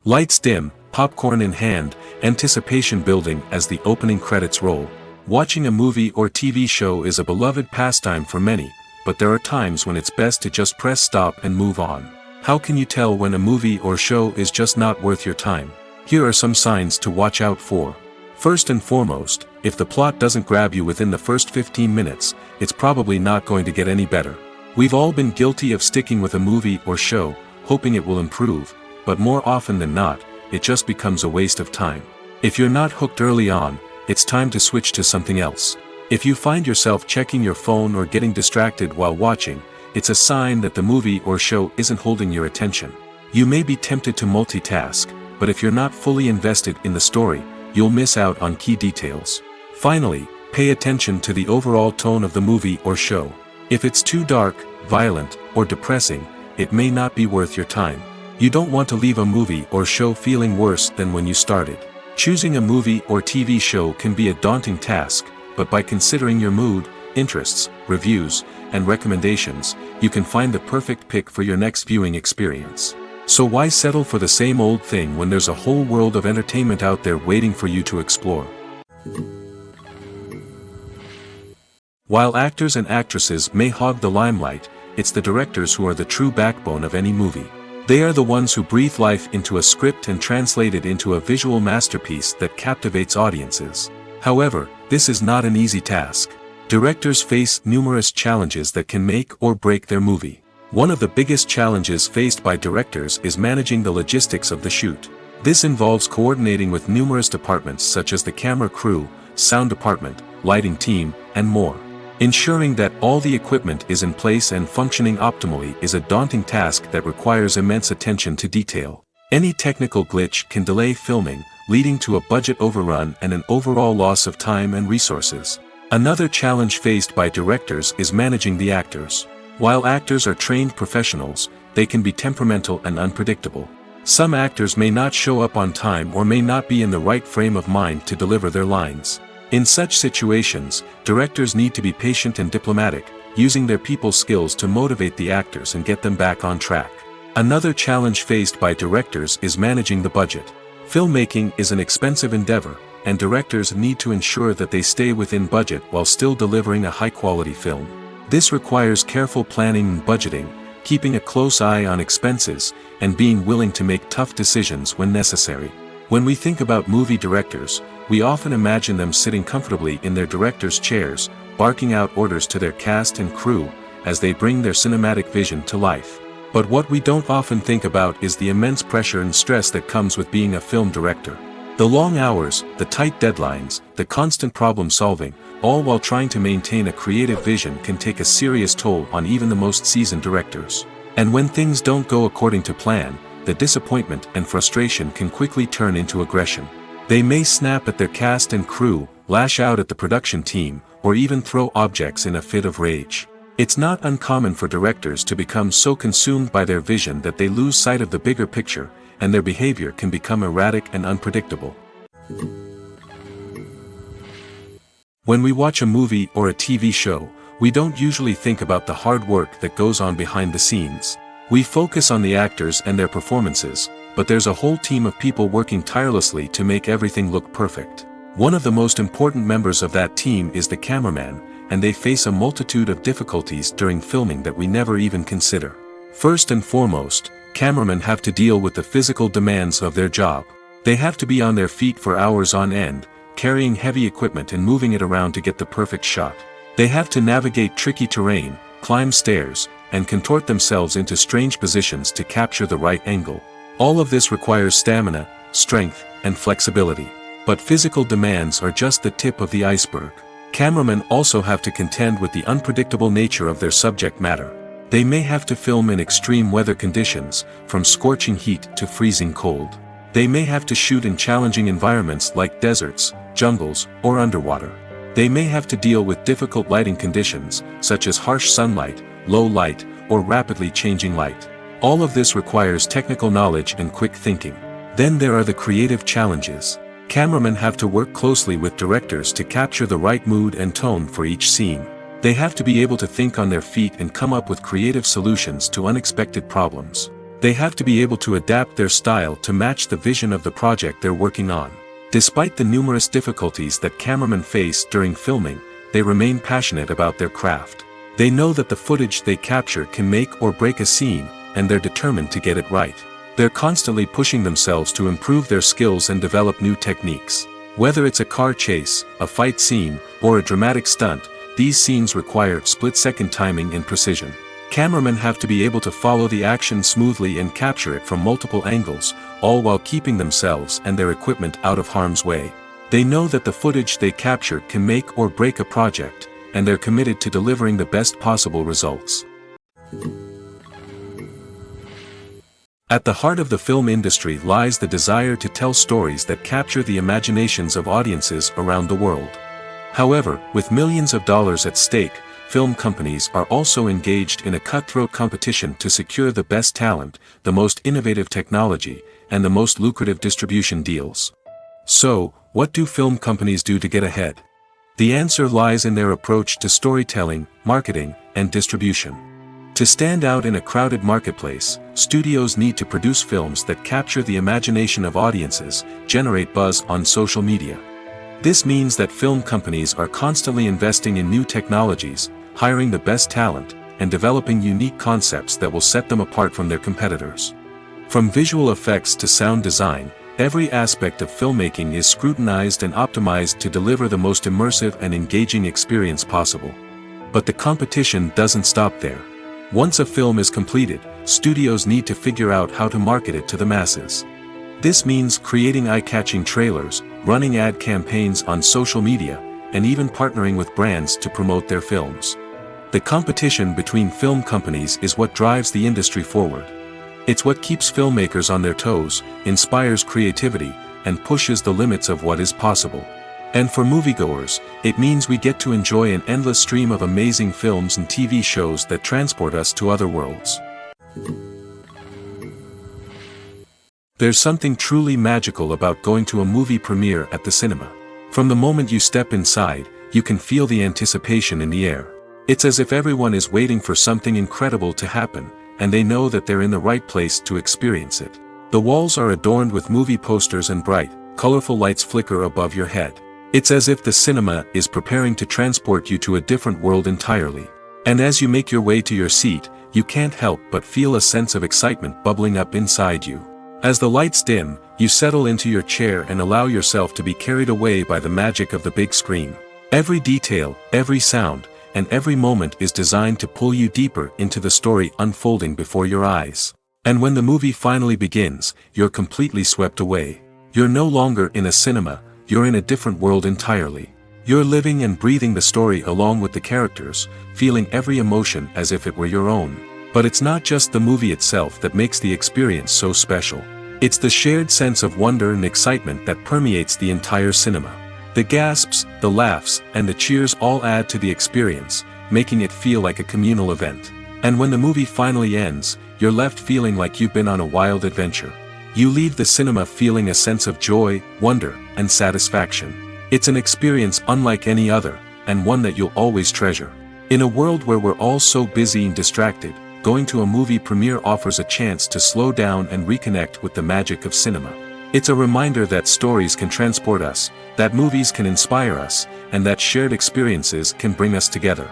Lights dim, popcorn in hand, anticipation building as the opening credits roll. Watching a movie or TV show is a beloved pastime for many, but there are times when it's best to just press stop and move on. How can you tell when a movie or show is just not worth your time? Here are some signs to watch out for. First and foremost, if the plot doesn't grab you within the first 15 minutes, it's probably not going to get any better. We've all been guilty of sticking with a movie or show, hoping it will improve, but more often than not, it just becomes a waste of time. If you're not hooked early on, it's time to switch to something else. If you find yourself checking your phone or getting distracted while watching, it's a sign that the movie or show isn't holding your attention. You may be tempted to multitask, but if you're not fully invested in the story, you'll miss out on key details. Finally, pay attention to the overall tone of the movie or show. If it's too dark, violent, or depressing, it may not be worth your time. You don't want to leave a movie or show feeling worse than when you started. Choosing a movie or TV show can be a daunting task, but by considering your mood, interests, reviews, and recommendations, you can find the perfect pick for your next viewing experience. So why settle for the same old thing when there's a whole world of entertainment out there waiting for you to explore? While actors and actresses may hog the limelight, it's the directors who are the true backbone of any movie. They are the ones who breathe life into a script and translate it into a visual masterpiece that captivates audiences. However, this is not an easy task. Directors face numerous challenges that can make or break their movie. One of the biggest challenges faced by directors is managing the logistics of the shoot. This involves coordinating with numerous departments such as the camera crew, sound department, lighting team, and more. Ensuring that all the equipment is in place and functioning optimally is a daunting task that requires immense attention to detail. Any technical glitch can delay filming, leading to a budget overrun and an overall loss of time and resources. Another challenge faced by directors is managing the actors. While actors are trained professionals, they can be temperamental and unpredictable. Some actors may not show up on time or may not be in the right frame of mind to deliver their lines. In such situations, directors need to be patient and diplomatic, using their people skills to motivate the actors and get them back on track. Another challenge faced by directors is managing the budget. Filmmaking is an expensive endeavor, and directors need to ensure that they stay within budget while still delivering a high-quality film. This requires careful planning and budgeting, keeping a close eye on expenses, and being willing to make tough decisions when necessary. When we think about movie directors, we often imagine them sitting comfortably in their director's chairs, barking out orders to their cast and crew, as they bring their cinematic vision to life. But what we don't often think about is the immense pressure and stress that comes with being a film director. The long hours, the tight deadlines, the constant problem solving, all while trying to maintain a creative vision can take a serious toll on even the most seasoned directors. And when things don't go according to plan, the disappointment and frustration can quickly turn into aggression. They may snap at their cast and crew, lash out at the production team, or even throw objects in a fit of rage. It's not uncommon for directors to become so consumed by their vision that they lose sight of the bigger picture, and their behavior can become erratic and unpredictable. When we watch a movie or a TV show, we don't usually think about the hard work that goes on behind the scenes. We focus on the actors and their performances, but there's a whole team of people working tirelessly to make everything look perfect. One of the most important members of that team is the cameraman, and they face a multitude of difficulties during filming that we never even consider. First and foremost, cameramen have to deal with the physical demands of their job. They have to be on their feet for hours on end, carrying heavy equipment and moving it around to get the perfect shot. They have to navigate tricky terrain, climb stairs, and contort themselves into strange positions to capture the right angle. All of this requires stamina, strength, and flexibility. But physical demands are just the tip of the iceberg. Cameramen also have to contend with the unpredictable nature of their subject matter. They may have to film in extreme weather conditions, from scorching heat to freezing cold. They may have to shoot in challenging environments like deserts, jungles, or underwater. They may have to deal with difficult lighting conditions, such as harsh sunlight, low light, or rapidly changing light. All of this requires technical knowledge and quick thinking. Then there are the creative challenges. Cameramen have to work closely with directors to capture the right mood and tone for each scene. They have to be able to think on their feet and come up with creative solutions to unexpected problems. They have to be able to adapt their style to match the vision of the project they're working on. Despite the numerous difficulties that cameramen face during filming, they remain passionate about their craft. They know that the footage they capture can make or break a scene, and they're determined to get it right. They're constantly pushing themselves to improve their skills and develop new techniques. Whether it's a car chase, a fight scene, or a dramatic stunt, these scenes require split-second timing and precision. Cameramen have to be able to follow the action smoothly and capture it from multiple angles, all while keeping themselves and their equipment out of harm's way. They know that the footage they capture can make or break a project, and they're committed to delivering the best possible results. At the heart of the film industry lies the desire to tell stories that capture the imaginations of audiences around the world. However, with millions of dollars at stake, film companies are also engaged in a cutthroat competition to secure the best talent, the most innovative technology, and the most lucrative distribution deals. So, what do film companies do to get ahead? The answer lies in their approach to storytelling, marketing, and distribution. To stand out in a crowded marketplace, studios need to produce films that capture the imagination of audiences, generate buzz on social media. This means that film companies are constantly investing in new technologies, hiring the best talent, and developing unique concepts that will set them apart from their competitors. From visual effects to sound design, every aspect of filmmaking is scrutinized and optimized to deliver the most immersive and engaging experience possible. But the competition doesn't stop there. Once a film is completed, studios need to figure out how to market it to the masses. This means creating eye-catching trailers, running ad campaigns on social media, and even partnering with brands to promote their films. The competition between film companies is what drives the industry forward. It's what keeps filmmakers on their toes, inspires creativity, and pushes the limits of what is possible. And for moviegoers, it means we get to enjoy an endless stream of amazing films and TV shows that transport us to other worlds. There's something truly magical about going to a movie premiere at the cinema. From the moment you step inside, you can feel the anticipation in the air. It's as if everyone is waiting for something incredible to happen, and they know that they're in the right place to experience it. The walls are adorned with movie posters and bright, colorful lights flicker above your head. It's as if the cinema is preparing to transport you to a different world entirely. And as you make your way to your seat, you can't help but feel a sense of excitement bubbling up inside you. As the lights dim, you settle into your chair and allow yourself to be carried away by the magic of the big screen. Every detail, every sound, and every moment is designed to pull you deeper into the story unfolding before your eyes. And when the movie finally begins, you're completely swept away. You're no longer in a cinema, you're in a different world entirely. You're living and breathing the story along with the characters, feeling every emotion as if it were your own. But it's not just the movie itself that makes the experience so special. It's the shared sense of wonder and excitement that permeates the entire cinema. The gasps, the laughs, and the cheers all add to the experience, making it feel like a communal event. And when the movie finally ends, you're left feeling like you've been on a wild adventure. You leave the cinema feeling a sense of joy, wonder, and satisfaction. It's an experience unlike any other, and one that you'll always treasure. In a world where we're all so busy and distracted, going to a movie premiere offers a chance to slow down and reconnect with the magic of cinema. It's a reminder that stories can transport us, that movies can inspire us, and that shared experiences can bring us together.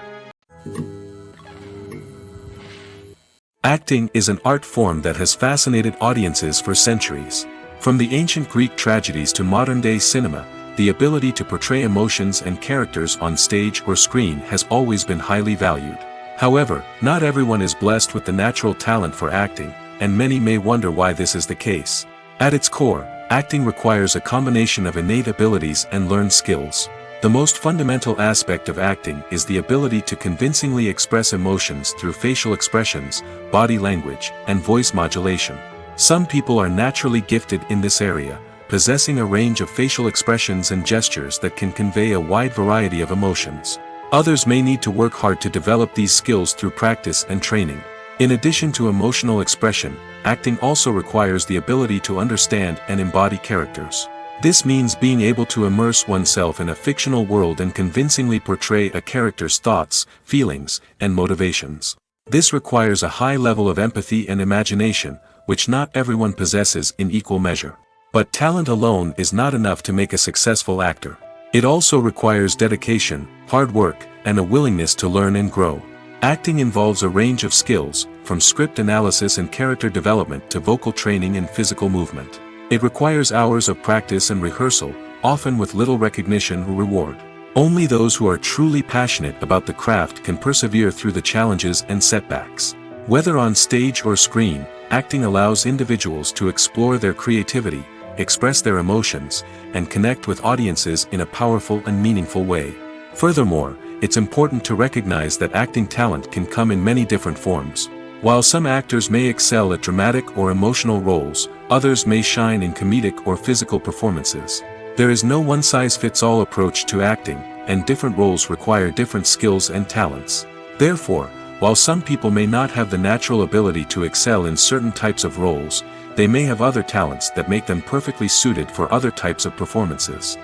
Acting is an art form that has fascinated audiences for centuries. From the ancient Greek tragedies to modern-day cinema, the ability to portray emotions and characters on stage or screen has always been highly valued. However, not everyone is blessed with the natural talent for acting, and many may wonder why this is the case. At its core, acting requires a combination of innate abilities and learned skills. The most fundamental aspect of acting is the ability to convincingly express emotions through facial expressions, body language, and voice modulation. Some people are naturally gifted in this area, possessing a range of facial expressions and gestures that can convey a wide variety of emotions. Others may need to work hard to develop these skills through practice and training. In addition to emotional expression, acting also requires the ability to understand and embody characters. This means being able to immerse oneself in a fictional world and convincingly portray a character's thoughts, feelings, and motivations. This requires a high level of empathy and imagination, which not everyone possesses in equal measure. But talent alone is not enough to make a successful actor. It also requires dedication, hard work, and a willingness to learn and grow. Acting involves a range of skills, from script analysis and character development to vocal training and physical movement. It requires hours of practice and rehearsal, often with little recognition or reward. Only those who are truly passionate about the craft can persevere through the challenges and setbacks. Whether on stage or screen, acting allows individuals to explore their creativity, express their emotions, and connect with audiences in a powerful and meaningful way. Furthermore, it's important to recognize that acting talent can come in many different forms. While some actors may excel at dramatic or emotional roles, others may shine in comedic or physical performances. There is no one-size-fits-all approach to acting, and different roles require different skills and talents. Therefore, while some people may not have the natural ability to excel in certain types of roles, they may have other talents that make them perfectly suited for other types of performances.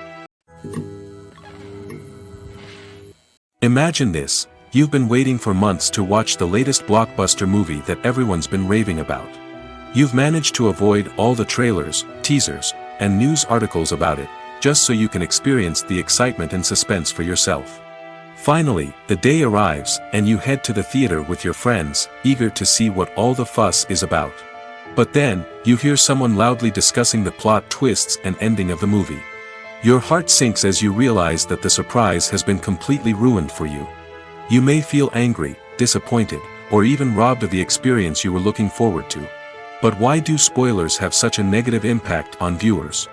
Imagine this: you've been waiting for months to watch the latest blockbuster movie that everyone's been raving about. You've managed to avoid all the trailers, teasers, and news articles about it, just so you can experience the excitement and suspense for yourself. Finally, the day arrives, and you head to the theater with your friends, eager to see what all the fuss is about. But then, you hear someone loudly discussing the plot twists and ending of the movie. Your heart sinks as you realize that the surprise has been completely ruined for you. You may feel angry, disappointed, or even robbed of the experience you were looking forward to. But why do spoilers have such a negative impact on viewers?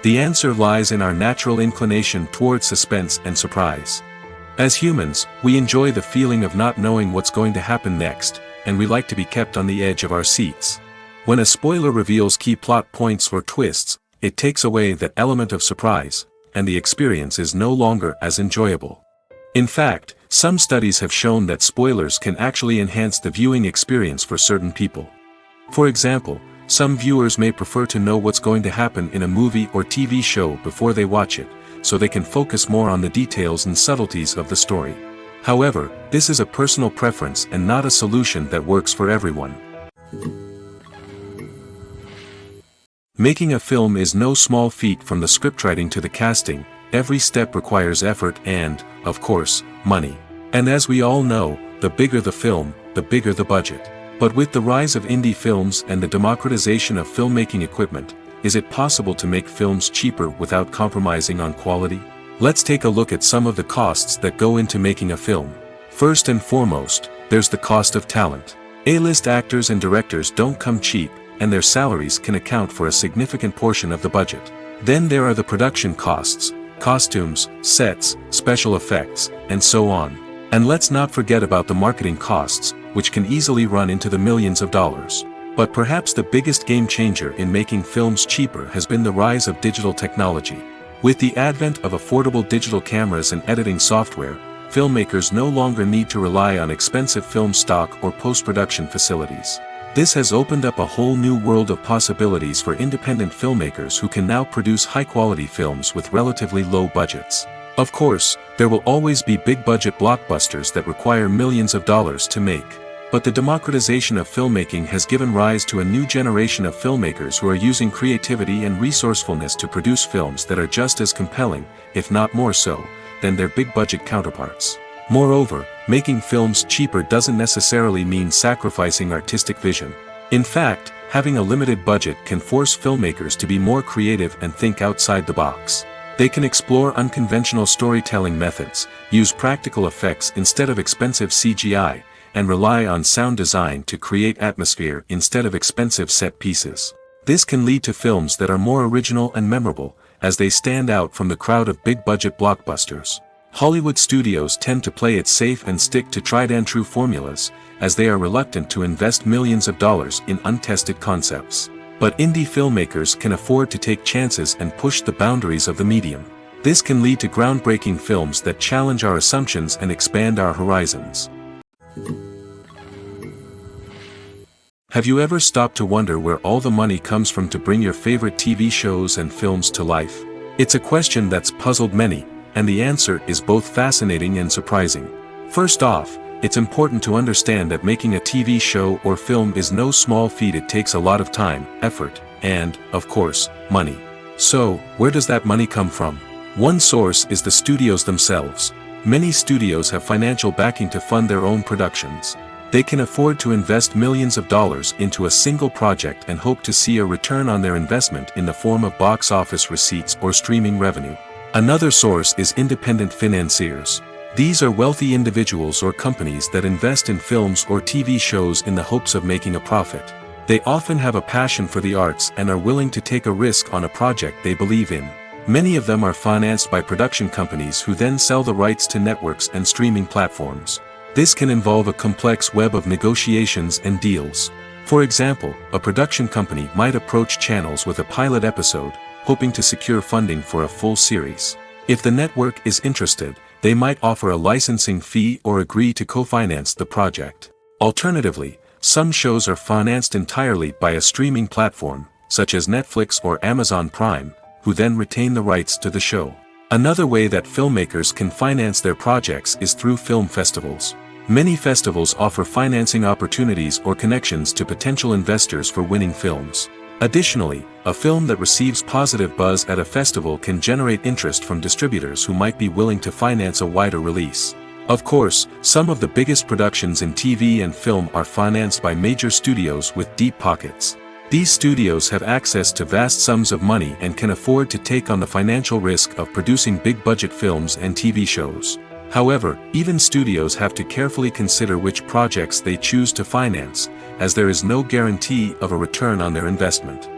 The answer lies in our natural inclination toward suspense and surprise. As humans, we enjoy the feeling of not knowing what's going to happen next, and we like to be kept on the edge of our seats. When a spoiler reveals key plot points or twists, it takes away that element of surprise, and the experience is no longer as enjoyable. In fact, some studies have shown that spoilers can actually enhance the viewing experience for certain people. For example, some viewers may prefer to know what's going to happen in a movie or TV show before they watch it, so they can focus more on the details and subtleties of the story. However, this is a personal preference and not a solution that works for everyone. Making a film is no small feat. From the scriptwriting to the casting, every step requires effort and, of course, money. And as we all know, the bigger the film, the bigger the budget. But with the rise of indie films and the democratization of filmmaking equipment, is it possible to make films cheaper without compromising on quality? Let's take a look at some of the costs that go into making a film. First and foremost, there's the cost of talent. A-list actors and directors don't come cheap, and their salaries can account for a significant portion of the budget. Then there are the production costs, costumes, sets, special effects, and so on. And let's not forget about the marketing costs, which can easily run into the millions of dollars. But perhaps the biggest game changer in making films cheaper has been the rise of digital technology. With the advent of affordable digital cameras and editing software, filmmakers no longer need to rely on expensive film stock or post-production facilities. This has opened up a whole new world of possibilities for independent filmmakers who can now produce high-quality films with relatively low budgets. Of course, there will always be big-budget blockbusters that require millions of dollars to make. But the democratization of filmmaking has given rise to a new generation of filmmakers who are using creativity and resourcefulness to produce films that are just as compelling, if not more so, than their big-budget counterparts. Moreover, making films cheaper doesn't necessarily mean sacrificing artistic vision. In fact, having a limited budget can force filmmakers to be more creative and think outside the box. They can explore unconventional storytelling methods, use practical effects instead of expensive CGI, and rely on sound design to create atmosphere instead of expensive set pieces. This can lead to films that are more original and memorable, as they stand out from the crowd of big-budget blockbusters. Hollywood studios tend to play it safe and stick to tried-and-true formulas, as they are reluctant to invest millions of dollars in untested concepts. But indie filmmakers can afford to take chances and push the boundaries of the medium. This can lead to groundbreaking films that challenge our assumptions and expand our horizons. Have you ever stopped to wonder where all the money comes from to bring your favorite TV shows and films to life? It's a question that's puzzled many, and the answer is both fascinating and surprising. First off, it's important to understand that making a TV show or film is no small feat. It takes a lot of time, effort, and, of course, money. So, where does that money come from? One source is the studios themselves. Many studios have financial backing to fund their own productions. They can afford to invest millions of dollars into a single project and hope to see a return on their investment in the form of box office receipts or streaming revenue. Another source is independent financiers. These are wealthy individuals or companies that invest in films or TV shows in the hopes of making a profit. They often have a passion for the arts and are willing to take a risk on a project they believe in. Many of them are financed by production companies who then sell the rights to networks and streaming platforms. This can involve a complex web of negotiations and deals. For example, a production company might approach channels with a pilot episode, hoping to secure funding for a full series. If the network is interested, they might offer a licensing fee or agree to co-finance the project. Alternatively, some shows are financed entirely by a streaming platform, such as Netflix or Amazon Prime, who then retain the rights to the show. Another way that filmmakers can finance their projects is through film festivals. Many festivals offer financing opportunities or connections to potential investors for winning films. Additionally, a film that receives positive buzz at a festival can generate interest from distributors who might be willing to finance a wider release. Of course, some of the biggest productions in TV and film are financed by major studios with deep pockets. These studios have access to vast sums of money and can afford to take on the financial risk of producing big-budget films and TV shows. However, even studios have to carefully consider which projects they choose to finance, as there is no guarantee of a return on their investment.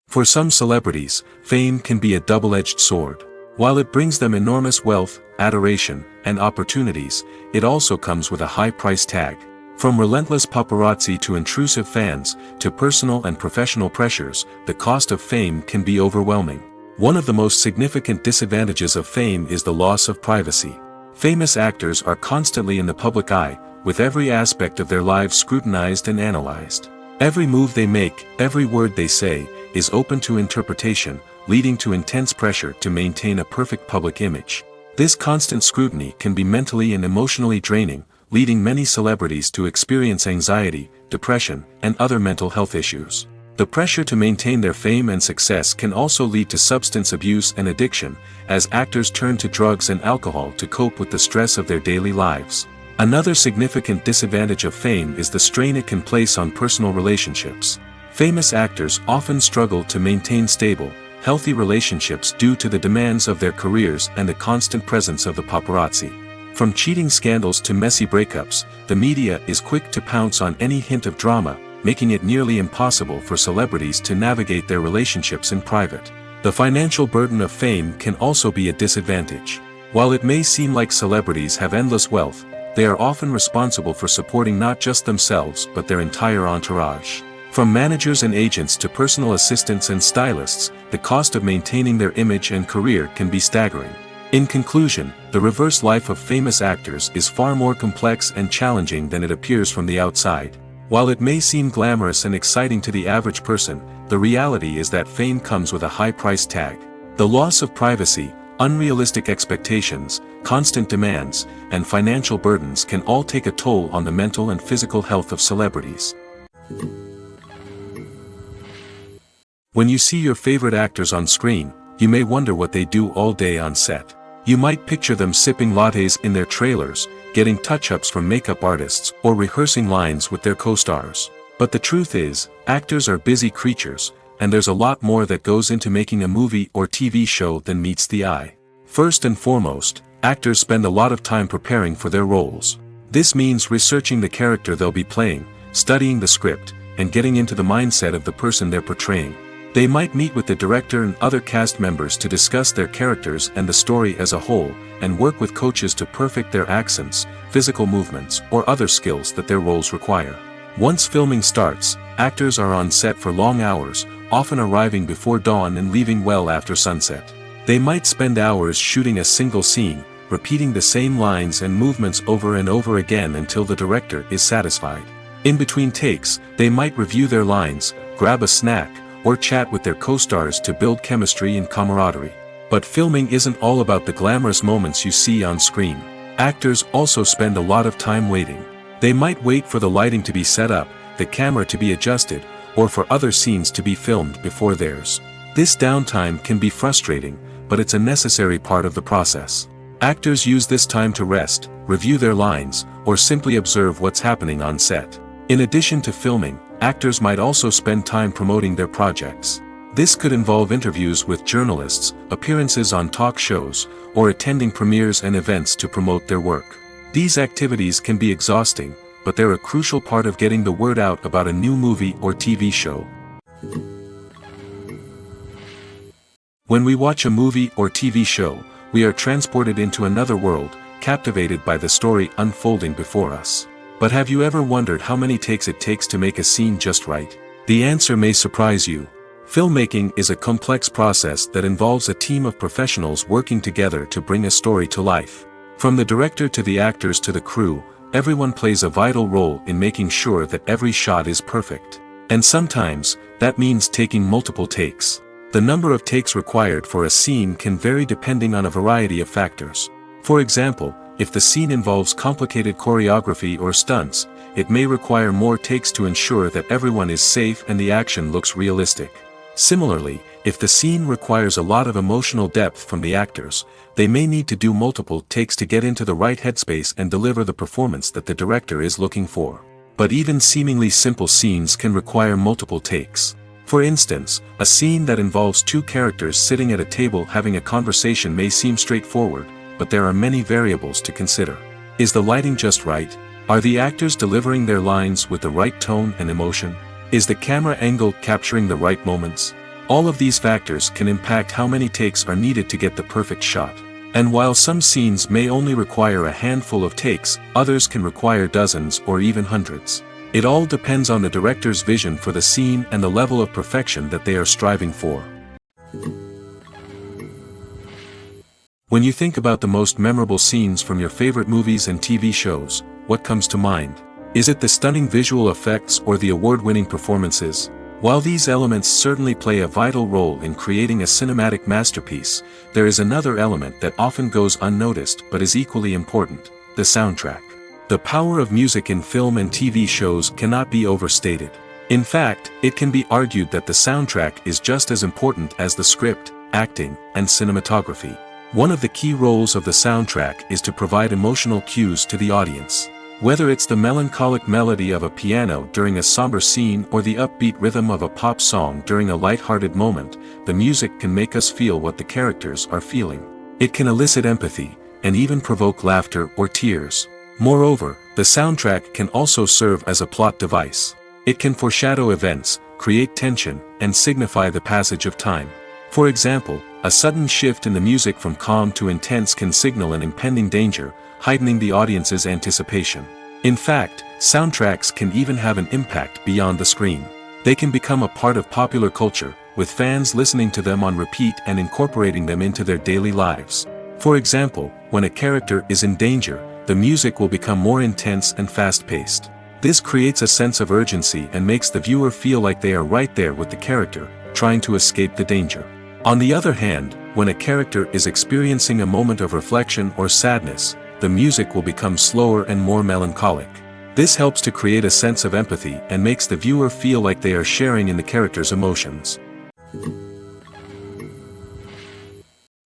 For some celebrities, fame can be a double-edged sword. While it brings them enormous wealth, adoration, and opportunities, it also comes with a high price tag. From relentless paparazzi to intrusive fans, to personal and professional pressures, the cost of fame can be overwhelming. One of the most significant disadvantages of fame is the loss of privacy. Famous actors are constantly in the public eye, with every aspect of their lives scrutinized and analyzed. Every move they make, every word they say, is open to interpretation, leading to intense pressure to maintain a perfect public image. This constant scrutiny can be mentally and emotionally draining, leading many celebrities to experience anxiety, depression, and other mental health issues. The pressure to maintain their fame and success can also lead to substance abuse and addiction, as actors turn to drugs and alcohol to cope with the stress of their daily lives. Another significant disadvantage of fame is the strain it can place on personal relationships. Famous actors often struggle to maintain stable, healthy relationships due to the demands of their careers and the constant presence of the paparazzi. From cheating scandals to messy breakups, the media is quick to pounce on any hint of drama, making it nearly impossible for celebrities to navigate their relationships in private. The financial burden of fame can also be a disadvantage. While it may seem like celebrities have endless wealth, they are often responsible for supporting not just themselves but their entire entourage. From managers and agents to personal assistants and stylists, the cost of maintaining their image and career can be staggering. In conclusion, the reverse life of famous actors is far more complex and challenging than it appears from the outside. While it may seem glamorous and exciting to the average person, the reality is that fame comes with a high price tag. The loss of privacy, unrealistic expectations, constant demands, and financial burdens can all take a toll on the mental and physical health of celebrities. When you see your favorite actors on screen, you may wonder what they do all day on set. You might picture them sipping lattes in their trailers, getting touch-ups from makeup artists, or rehearsing lines with their co-stars. But the truth is, actors are busy creatures, and there's a lot more that goes into making a movie or TV show than meets the eye. First and foremost, actors spend a lot of time preparing for their roles. This means researching the character they'll be playing, studying the script, and getting into the mindset of the person they're portraying. They might meet with the director and other cast members to discuss their characters and the story as a whole, and work with coaches to perfect their accents, physical movements, or other skills that their roles require. Once filming starts, actors are on set for long hours, often arriving before dawn and leaving well after sunset. They might spend hours shooting a single scene, repeating the same lines and movements over and over again until the director is satisfied. In between takes, they might review their lines, grab a snack, or chat with their co-stars to build chemistry and camaraderie. But filming isn't all about the glamorous moments you see on screen. Actors also spend a lot of time waiting. They might wait for the lighting to be set up, the camera to be adjusted, or for other scenes to be filmed before theirs. This downtime can be frustrating, but it's a necessary part of the process. Actors use this time to rest, review their lines, or simply observe what's happening on set. In addition to filming, actors might also spend time promoting their projects. This could involve interviews with journalists, appearances on talk shows, or attending premieres and events to promote their work. These activities can be exhausting, but they're a crucial part of getting the word out about a new movie or TV show. When we watch a movie or TV show, we are transported into another world, captivated by the story unfolding before us. But have you ever wondered how many takes it takes to make a scene just right? The answer may surprise you. Filmmaking is a complex process that involves a team of professionals working together to bring a story to life. From the director to the actors to the crew, everyone plays a vital role in making sure that every shot is perfect. And sometimes, that means taking multiple takes. The number of takes required for a scene can vary depending on a variety of factors. For example, if the scene involves complicated choreography or stunts, it may require more takes to ensure that everyone is safe and the action looks realistic. Similarly, if the scene requires a lot of emotional depth from the actors, they may need to do multiple takes to get into the right headspace and deliver the performance that the director is looking for. But even seemingly simple scenes can require multiple takes. For instance, a scene that involves two characters sitting at a table having a conversation may seem straightforward, but there are many variables to consider. Is the lighting just right? Are the actors delivering their lines with the right tone and emotion? Is the camera angle capturing the right moments? All of these factors can impact how many takes are needed to get the perfect shot. And while some scenes may only require a handful of takes, others can require dozens or even hundreds. It all depends on the director's vision for the scene and the level of perfection that they are striving for. When you think about the most memorable scenes from your favorite movies and TV shows, what comes to mind? Is it the stunning visual effects or the award-winning performances? While these elements certainly play a vital role in creating a cinematic masterpiece, there is another element that often goes unnoticed but is equally important: the soundtrack. The power of music in film and TV shows cannot be overstated. In fact, it can be argued that the soundtrack is just as important as the script, acting, and cinematography. One of the key roles of the soundtrack is to provide emotional cues to the audience. Whether it's the melancholic melody of a piano during a somber scene or the upbeat rhythm of a pop song during a light-hearted moment, the music can make us feel what the characters are feeling. It can elicit empathy, and even provoke laughter or tears. Moreover, the soundtrack can also serve as a plot device. It can foreshadow events, create tension, and signify the passage of time. For example, a sudden shift in the music from calm to intense can signal an impending danger, heightening the audience's anticipation. In fact, soundtracks can even have an impact beyond the screen. They can become a part of popular culture, with fans listening to them on repeat and incorporating them into their daily lives. For example, when a character is in danger, the music will become more intense and fast-paced. This creates a sense of urgency and makes the viewer feel like they are right there with the character, trying to escape the danger. On the other hand, when a character is experiencing a moment of reflection or sadness, the music will become slower and more melancholic. This helps to create a sense of empathy and makes the viewer feel like they are sharing in the character's emotions.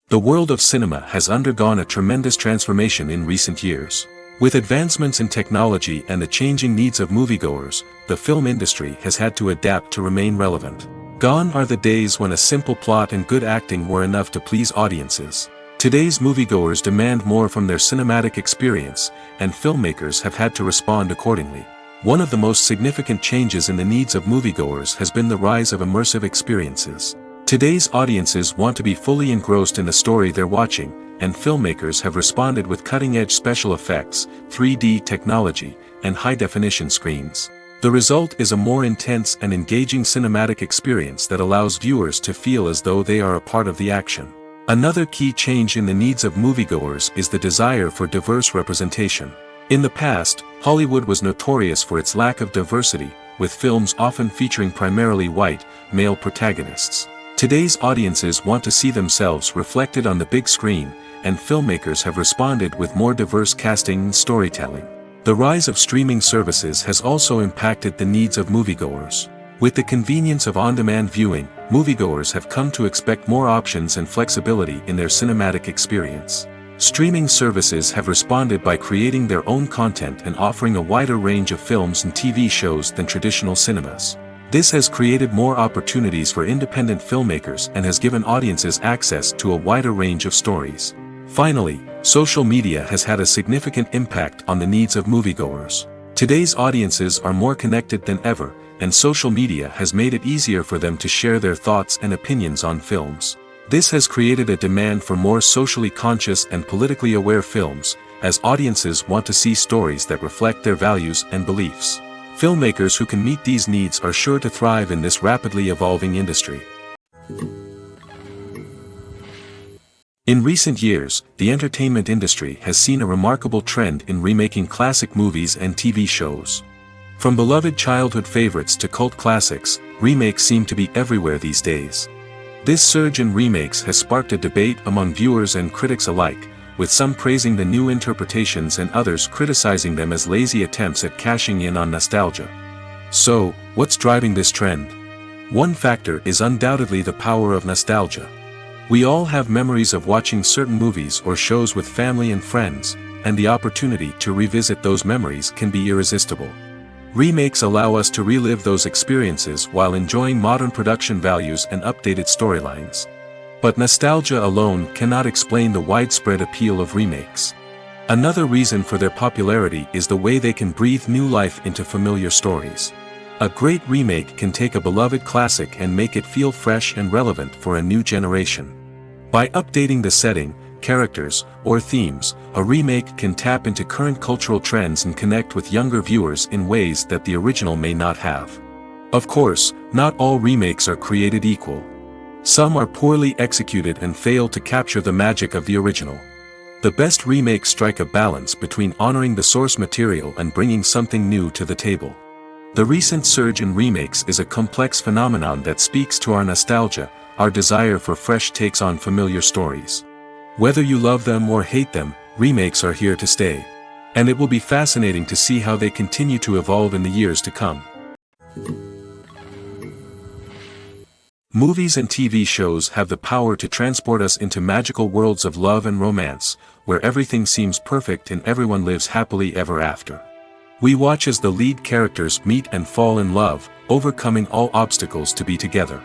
The world of cinema has undergone a tremendous transformation in recent years. With advancements in technology and the changing needs of moviegoers, the film industry has had to adapt to remain relevant. Gone are the days when a simple plot and good acting were enough to please audiences. Today's moviegoers demand more from their cinematic experience, and filmmakers have had to respond accordingly. One of the most significant changes in the needs of moviegoers has been the rise of immersive experiences. Today's audiences want to be fully engrossed in the story they're watching, and filmmakers have responded with cutting-edge special effects, 3D technology, and high-definition screens. The result is a more intense and engaging cinematic experience that allows viewers to feel as though they are a part of the action. Another key change in the needs of moviegoers is the desire for diverse representation. In the past, Hollywood was notorious for its lack of diversity, with films often featuring primarily white, male protagonists. Today's audiences want to see themselves reflected on the big screen, and filmmakers have responded with more diverse casting and storytelling. The rise of streaming services has also impacted the needs of moviegoers. With the convenience of on-demand viewing, moviegoers have come to expect more options and flexibility in their cinematic experience. Streaming services have responded by creating their own content and offering a wider range of films and TV shows than traditional cinemas. This has created more opportunities for independent filmmakers and has given audiences access to a wider range of stories. Finally, social media has had a significant impact on the needs of moviegoers. Today's audiences are more connected than ever, and social media has made it easier for them to share their thoughts and opinions on films. This has created a demand for more socially conscious and politically aware films, as audiences want to see stories that reflect their values and beliefs. Filmmakers who can meet these needs are sure to thrive in this rapidly evolving industry. In recent years, the entertainment industry has seen a remarkable trend in remaking classic movies and TV shows. From beloved childhood favorites to cult classics, remakes seem to be everywhere these days. This surge in remakes has sparked a debate among viewers and critics alike, with some praising the new interpretations and others criticizing them as lazy attempts at cashing in on nostalgia. So, what's driving this trend? One factor is undoubtedly the power of nostalgia. We all have memories of watching certain movies or shows with family and friends, and the opportunity to revisit those memories can be irresistible. Remakes allow us to relive those experiences while enjoying modern production values and updated storylines. But nostalgia alone cannot explain the widespread appeal of remakes. Another reason for their popularity is the way they can breathe new life into familiar stories. A great remake can take a beloved classic and make it feel fresh and relevant for a new generation. By updating the setting, characters, or themes, a remake can tap into current cultural trends and connect with younger viewers in ways that the original may not have. Of course, not all remakes are created equal. Some are poorly executed and fail to capture the magic of the original. The best remakes strike a balance between honoring the source material and bringing something new to the table. The recent surge in remakes is a complex phenomenon that speaks to our nostalgia, our desire for fresh takes on familiar stories. Whether you love them or hate them, remakes are here to stay. And it will be fascinating to see how they continue to evolve in the years to come. Movies and TV shows have the power to transport us into magical worlds of love and romance, where everything seems perfect and everyone lives happily ever after. We watch as the lead characters meet and fall in love, overcoming all obstacles to be together.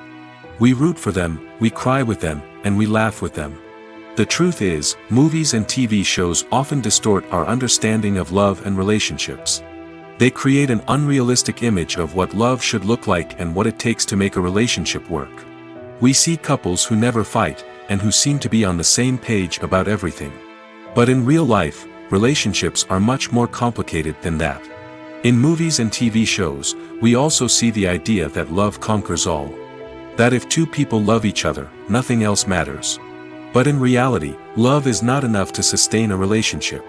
We root for them, we cry with them, and we laugh with them. The truth is, movies and TV shows often distort our understanding of love and relationships. They create an unrealistic image of what love should look like and what it takes to make a relationship work. We see couples who never fight, and who seem to be on the same page about everything. But in real life, relationships are much more complicated than that. In movies and TV shows, we also see the idea that love conquers all. That if two people love each other, nothing else matters. But in reality, love is not enough to sustain a relationship.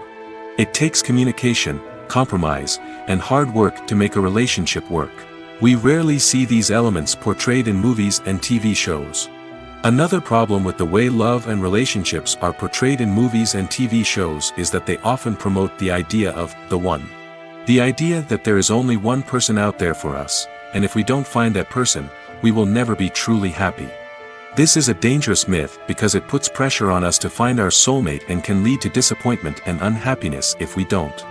It takes communication, compromise, and hard work to make a relationship work. We rarely see these elements portrayed in movies and TV shows. Another problem with the way love and relationships are portrayed in movies and TV shows is that they often promote the idea of the one. The idea that there is only one person out there for us, and if we don't find that person, we will never be truly happy. This is a dangerous myth because it puts pressure on us to find our soulmate and can lead to disappointment and unhappiness if we don't.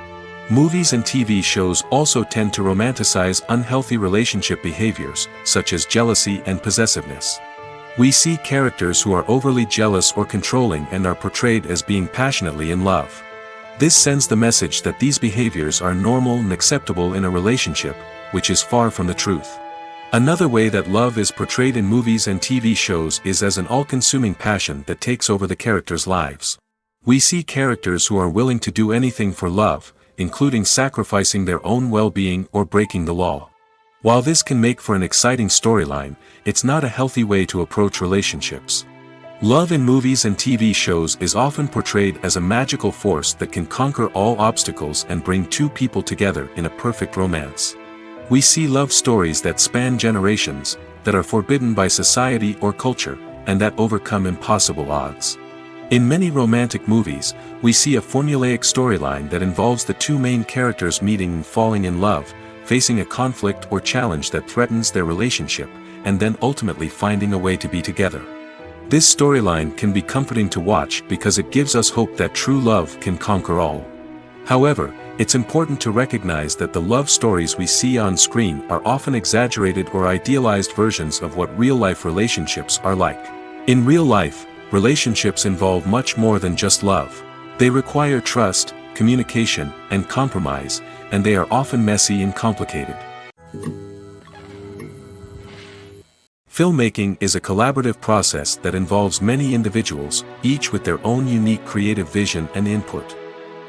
Movies and TV shows also tend to romanticize unhealthy relationship behaviors, such as jealousy and possessiveness. We see characters who are overly jealous or controlling and are portrayed as being passionately in love. This sends the message that these behaviors are normal and acceptable in a relationship, which is far from the truth. Another way that love is portrayed in movies and TV shows is as an all-consuming passion that takes over the characters' lives. We see characters who are willing to do anything for love, including sacrificing their own well-being or breaking the law. While this can make for an exciting storyline, it's not a healthy way to approach relationships. Love in movies and TV shows is often portrayed as a magical force that can conquer all obstacles and bring two people together in a perfect romance. We see love stories that span generations, that are forbidden by society or culture, and that overcome impossible odds. In many romantic movies, we see a formulaic storyline that involves the two main characters meeting and falling in love, facing a conflict or challenge that threatens their relationship, and then ultimately finding a way to be together. This storyline can be comforting to watch because it gives us hope that true love can conquer all. However, it's important to recognize that the love stories we see on screen are often exaggerated or idealized versions of what real-life relationships are like. In real life, relationships involve much more than just love. They require trust, communication, and compromise, and they are often messy and complicated. Filmmaking is a collaborative process that involves many individuals, each with their own unique creative vision and input.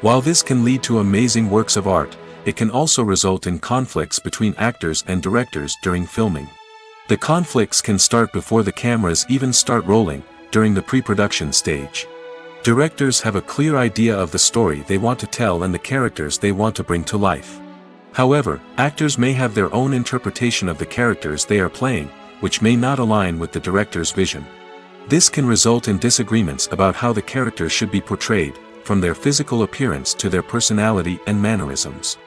While this can lead to amazing works of art, it can also result in conflicts between actors and directors during filming. The conflicts can start before the cameras even start rolling, during the pre-production stage. Directors have a clear idea of the story they want to tell and the characters they want to bring to life. However, actors may have their own interpretation of the characters they are playing, which may not align with the director's vision. This can result in disagreements about how the characters should be portrayed, from their physical appearance to their personality and mannerisms.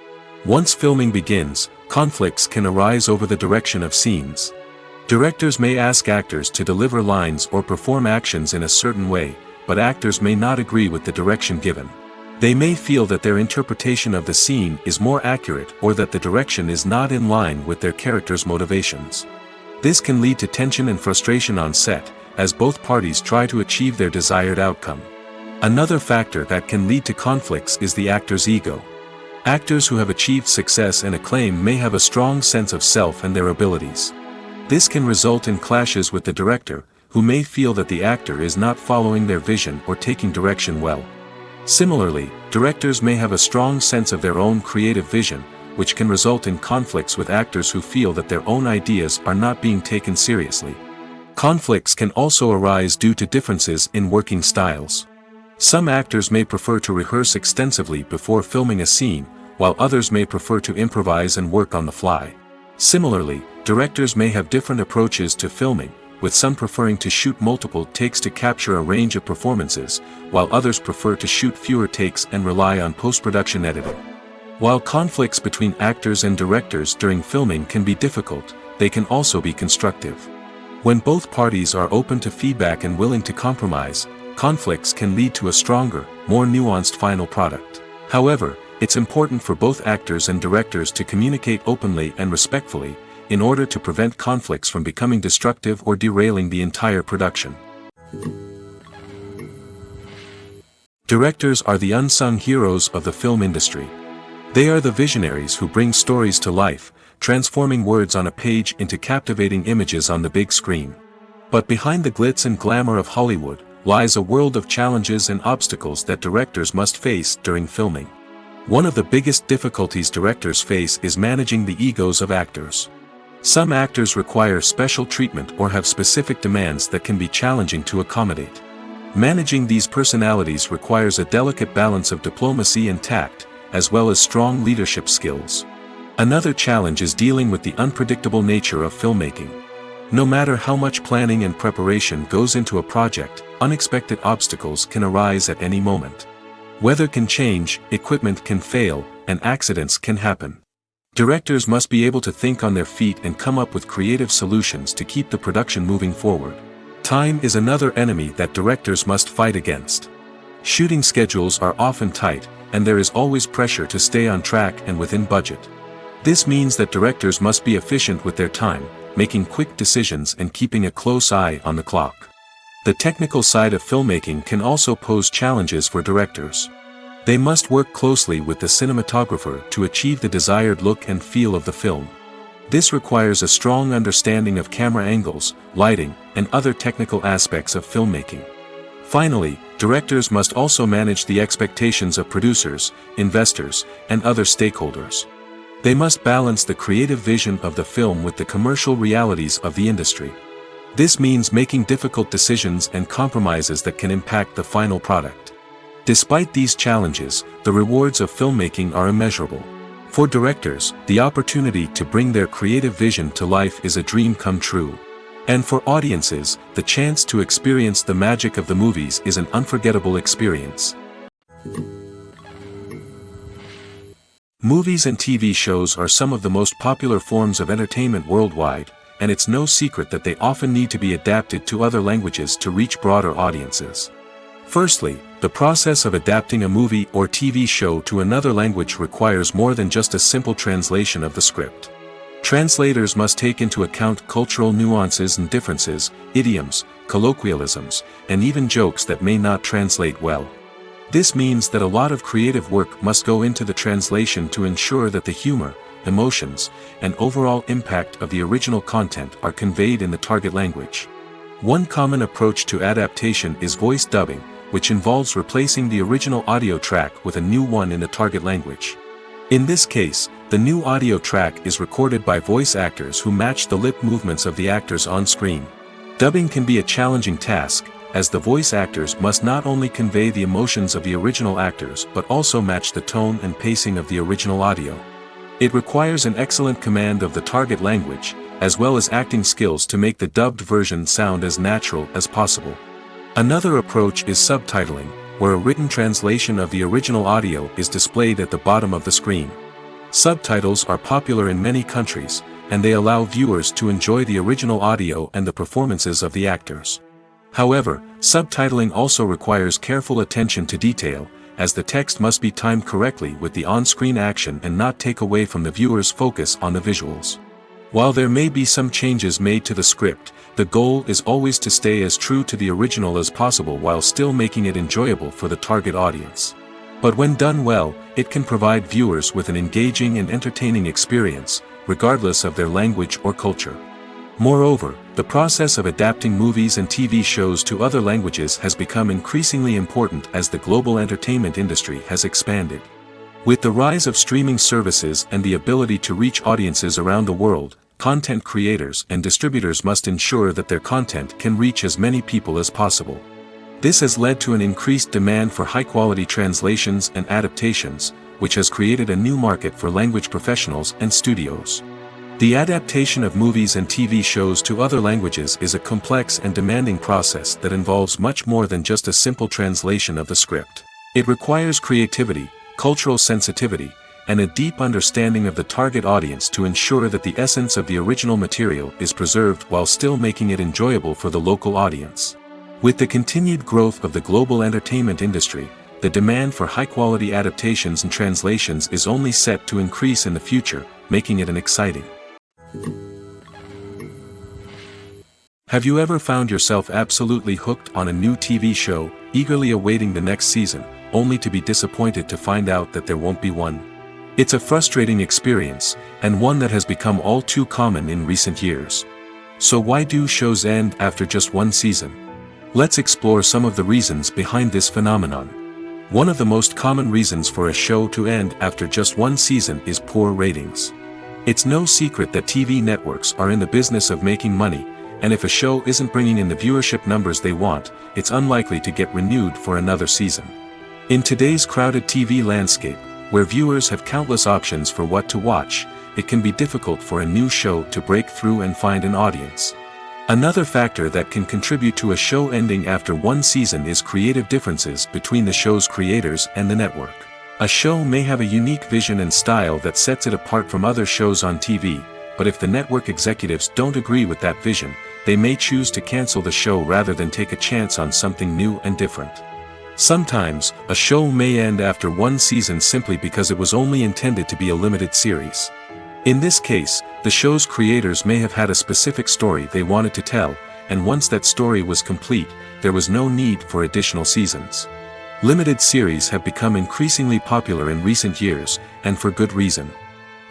Once filming begins, conflicts can arise over the direction of scenes. Directors may ask actors to deliver lines or perform actions in a certain way, but actors may not agree with the direction given. They may feel that their interpretation of the scene is more accurate or that the direction is not in line with their character's motivations. This can lead to tension and frustration on set, as both parties try to achieve their desired outcome. Another factor that can lead to conflicts is the actor's ego. Actors who have achieved success and acclaim may have a strong sense of self and their abilities. This can result in clashes with the director, who may feel that the actor is not following their vision or taking direction well. Similarly, directors may have a strong sense of their own creative vision, which can result in conflicts with actors who feel that their own ideas are not being taken seriously. Conflicts can also arise due to differences in working styles. Some actors may prefer to rehearse extensively before filming a scene, while others may prefer to improvise and work on the fly. Similarly, directors may have different approaches to filming, with some preferring to shoot multiple takes to capture a range of performances, while others prefer to shoot fewer takes and rely on post-production editing. While conflicts between actors and directors during filming can be difficult, they can also be constructive. When both parties are open to feedback and willing to compromise, conflicts can lead to a stronger, more nuanced final product. However, it's important for both actors and directors to communicate openly and respectfully, in order to prevent conflicts from becoming destructive or derailing the entire production. Directors are the unsung heroes of the film industry. They are the visionaries who bring stories to life, transforming words on a page into captivating images on the big screen. But behind the glitz and glamour of Hollywood, lies a world of challenges and obstacles that directors must face during filming. One of the biggest difficulties directors face is managing the egos of actors. Some actors require special treatment or have specific demands that can be challenging to accommodate. Managing these personalities requires a delicate balance of diplomacy and tact, as well as strong leadership skills. Another challenge is dealing with the unpredictable nature of filmmaking. No matter how much planning and preparation goes into a project, unexpected obstacles can arise at any moment. Weather can change, equipment can fail, and accidents can happen. Directors must be able to think on their feet and come up with creative solutions to keep the production moving forward. Time is another enemy that directors must fight against. Shooting schedules are often tight, and there is always pressure to stay on track and within budget. This means that directors must be efficient with their time, making quick decisions and keeping a close eye on the clock. The technical side of filmmaking can also pose challenges for directors. They must work closely with the cinematographer to achieve the desired look and feel of the film. This requires a strong understanding of camera angles, lighting, and other technical aspects of filmmaking. Finally, directors must also manage the expectations of producers, investors, and other stakeholders. They must balance the creative vision of the film with the commercial realities of the industry. This means making difficult decisions and compromises that can impact the final product. Despite these challenges, the rewards of filmmaking are immeasurable. For directors, the opportunity to bring their creative vision to life is a dream come true. And for audiences, the chance to experience the magic of the movies is an unforgettable experience. Movies and TV shows are some of the most popular forms of entertainment worldwide, and it's no secret that they often need to be adapted to other languages to reach broader audiences. Firstly, the process of adapting a movie or TV show to another language requires more than just a simple translation of the script. Translators must take into account cultural nuances and differences, idioms, colloquialisms, and even jokes that may not translate well. This means that a lot of creative work must go into the translation to ensure that the humor, emotions, and overall impact of the original content are conveyed in the target language. One common approach to adaptation is voice dubbing, which involves replacing the original audio track with a new one in the target language. In this case, the new audio track is recorded by voice actors who match the lip movements of the actors on screen. Dubbing can be a challenging task, as the voice actors must not only convey the emotions of the original actors but also match the tone and pacing of the original audio. It requires an excellent command of the target language, as well as acting skills to make the dubbed version sound as natural as possible. Another approach is subtitling, where a written translation of the original audio is displayed at the bottom of the screen. Subtitles are popular in many countries, and they allow viewers to enjoy the original audio and the performances of the actors. However, subtitling also requires careful attention to detail, as the text must be timed correctly with the on-screen action and not take away from the viewer's focus on the visuals. While there may be some changes made to the script, the goal is always to stay as true to the original as possible while still making it enjoyable for the target audience. But when done well, it can provide viewers with an engaging and entertaining experience, regardless of their language or culture. Moreover, the process of adapting movies and TV shows to other languages has become increasingly important as the global entertainment industry has expanded. With the rise of streaming services and the ability to reach audiences around the world, content creators and distributors must ensure that their content can reach as many people as possible. This has led to an increased demand for high-quality translations and adaptations, which has created a new market for language professionals and studios. The adaptation of movies and TV shows to other languages is a complex and demanding process that involves much more than just a simple translation of the script. It requires creativity, cultural sensitivity, and a deep understanding of the target audience to ensure that the essence of the original material is preserved while still making it enjoyable for the local audience. With the continued growth of the global entertainment industry, the demand for high-quality adaptations and translations is only set to increase in the future, making it an exciting. Have you ever found yourself absolutely hooked on a new TV show, eagerly awaiting the next season, only to be disappointed to find out that there won't be one? It's a frustrating experience, and one that has become all too common in recent years. So why do shows end after just one season? Let's explore some of the reasons behind this phenomenon. One of the most common reasons for a show to end after just one season is poor ratings. It's no secret that TV networks are in the business of making money, and if a show isn't bringing in the viewership numbers they want, it's unlikely to get renewed for another season. In today's crowded TV landscape, where viewers have countless options for what to watch, it can be difficult for a new show to break through and find an audience. Another factor that can contribute to a show ending after one season is creative differences between the show's creators and the network. A show may have a unique vision and style that sets it apart from other shows on TV, but if the network executives don't agree with that vision, they may choose to cancel the show rather than take a chance on something new and different. Sometimes, a show may end after one season simply because it was only intended to be a limited series. In this case, the show's creators may have had a specific story they wanted to tell, and once that story was complete, there was no need for additional seasons. Limited series have become increasingly popular in recent years, and for good reason.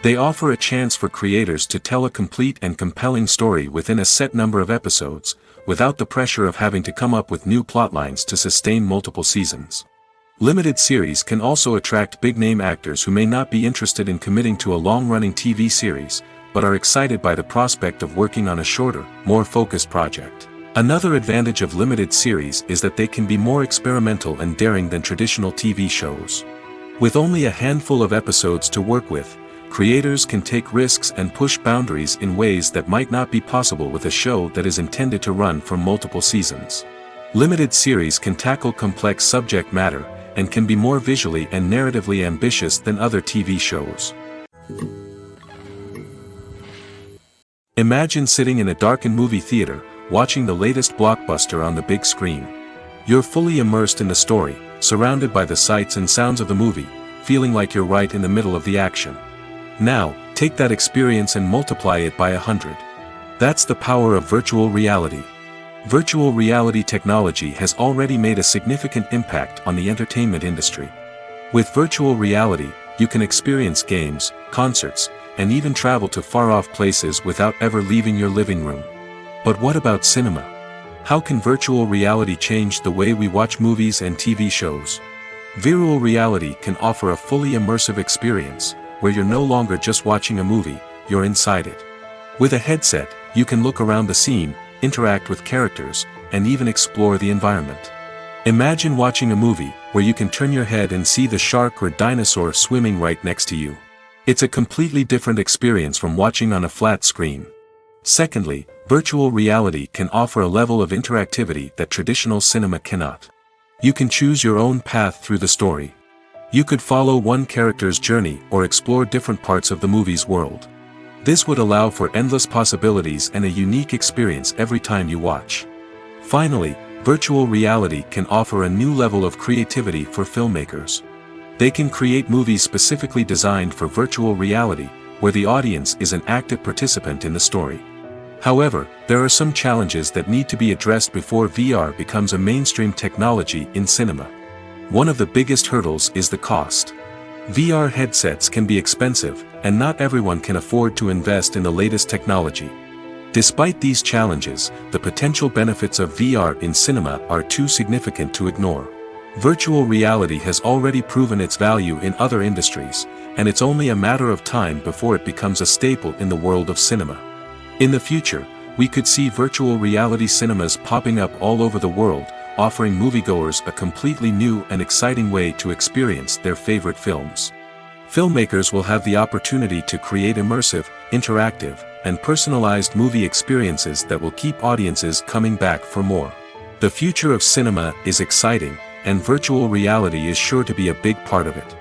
They offer a chance for creators to tell a complete and compelling story within a set number of episodes, without the pressure of having to come up with new plotlines to sustain multiple seasons. Limited series can also attract big-name actors who may not be interested in committing to a long-running TV series, but are excited by the prospect of working on a shorter, more focused project. Another advantage of limited series is that they can be more experimental and daring than traditional TV shows. With only a handful of episodes to work with, creators can take risks and push boundaries in ways that might not be possible with a show that is intended to run for multiple seasons. Limited series can tackle complex subject matter, and can be more visually and narratively ambitious than other TV shows. Imagine sitting in a darkened movie theater, watching the latest blockbuster on the big screen. You're fully immersed in the story, surrounded by the sights and sounds of the movie, feeling like you're right in the middle of the action. Now, take that experience and multiply it by 100. That's the power of virtual reality. Virtual reality technology has already made a significant impact on the entertainment industry. With virtual reality, you can experience games, concerts, and even travel to far-off places without ever leaving your living room. But what about cinema? How can virtual reality change the way we watch movies and TV shows? Virtual reality can offer a fully immersive experience, where you're no longer just watching a movie, you're inside it. With a headset, you can look around the scene, interact with characters, and even explore the environment. Imagine watching a movie where you can turn your head and see the shark or dinosaur swimming right next to you. It's a completely different experience from watching on a flat screen. Secondly, virtual reality can offer a level of interactivity that traditional cinema cannot. You can choose your own path through the story. You could follow one character's journey or explore different parts of the movie's world. This would allow for endless possibilities and a unique experience every time you watch. Finally, virtual reality can offer a new level of creativity for filmmakers. They can create movies specifically designed for virtual reality, where the audience is an active participant in the story. However, there are some challenges that need to be addressed before VR becomes a mainstream technology in cinema. One of the biggest hurdles is the cost. VR headsets can be expensive, and not everyone can afford to invest in the latest technology. Despite these challenges, the potential benefits of VR in cinema are too significant to ignore. Virtual reality has already proven its value in other industries, and it's only a matter of time before it becomes a staple in the world of cinema. In the future, we could see virtual reality cinemas popping up all over the world, offering moviegoers a completely new and exciting way to experience their favorite films. Filmmakers will have the opportunity to create immersive, interactive, and personalized movie experiences that will keep audiences coming back for more. The future of cinema is exciting, and virtual reality is sure to be a big part of it.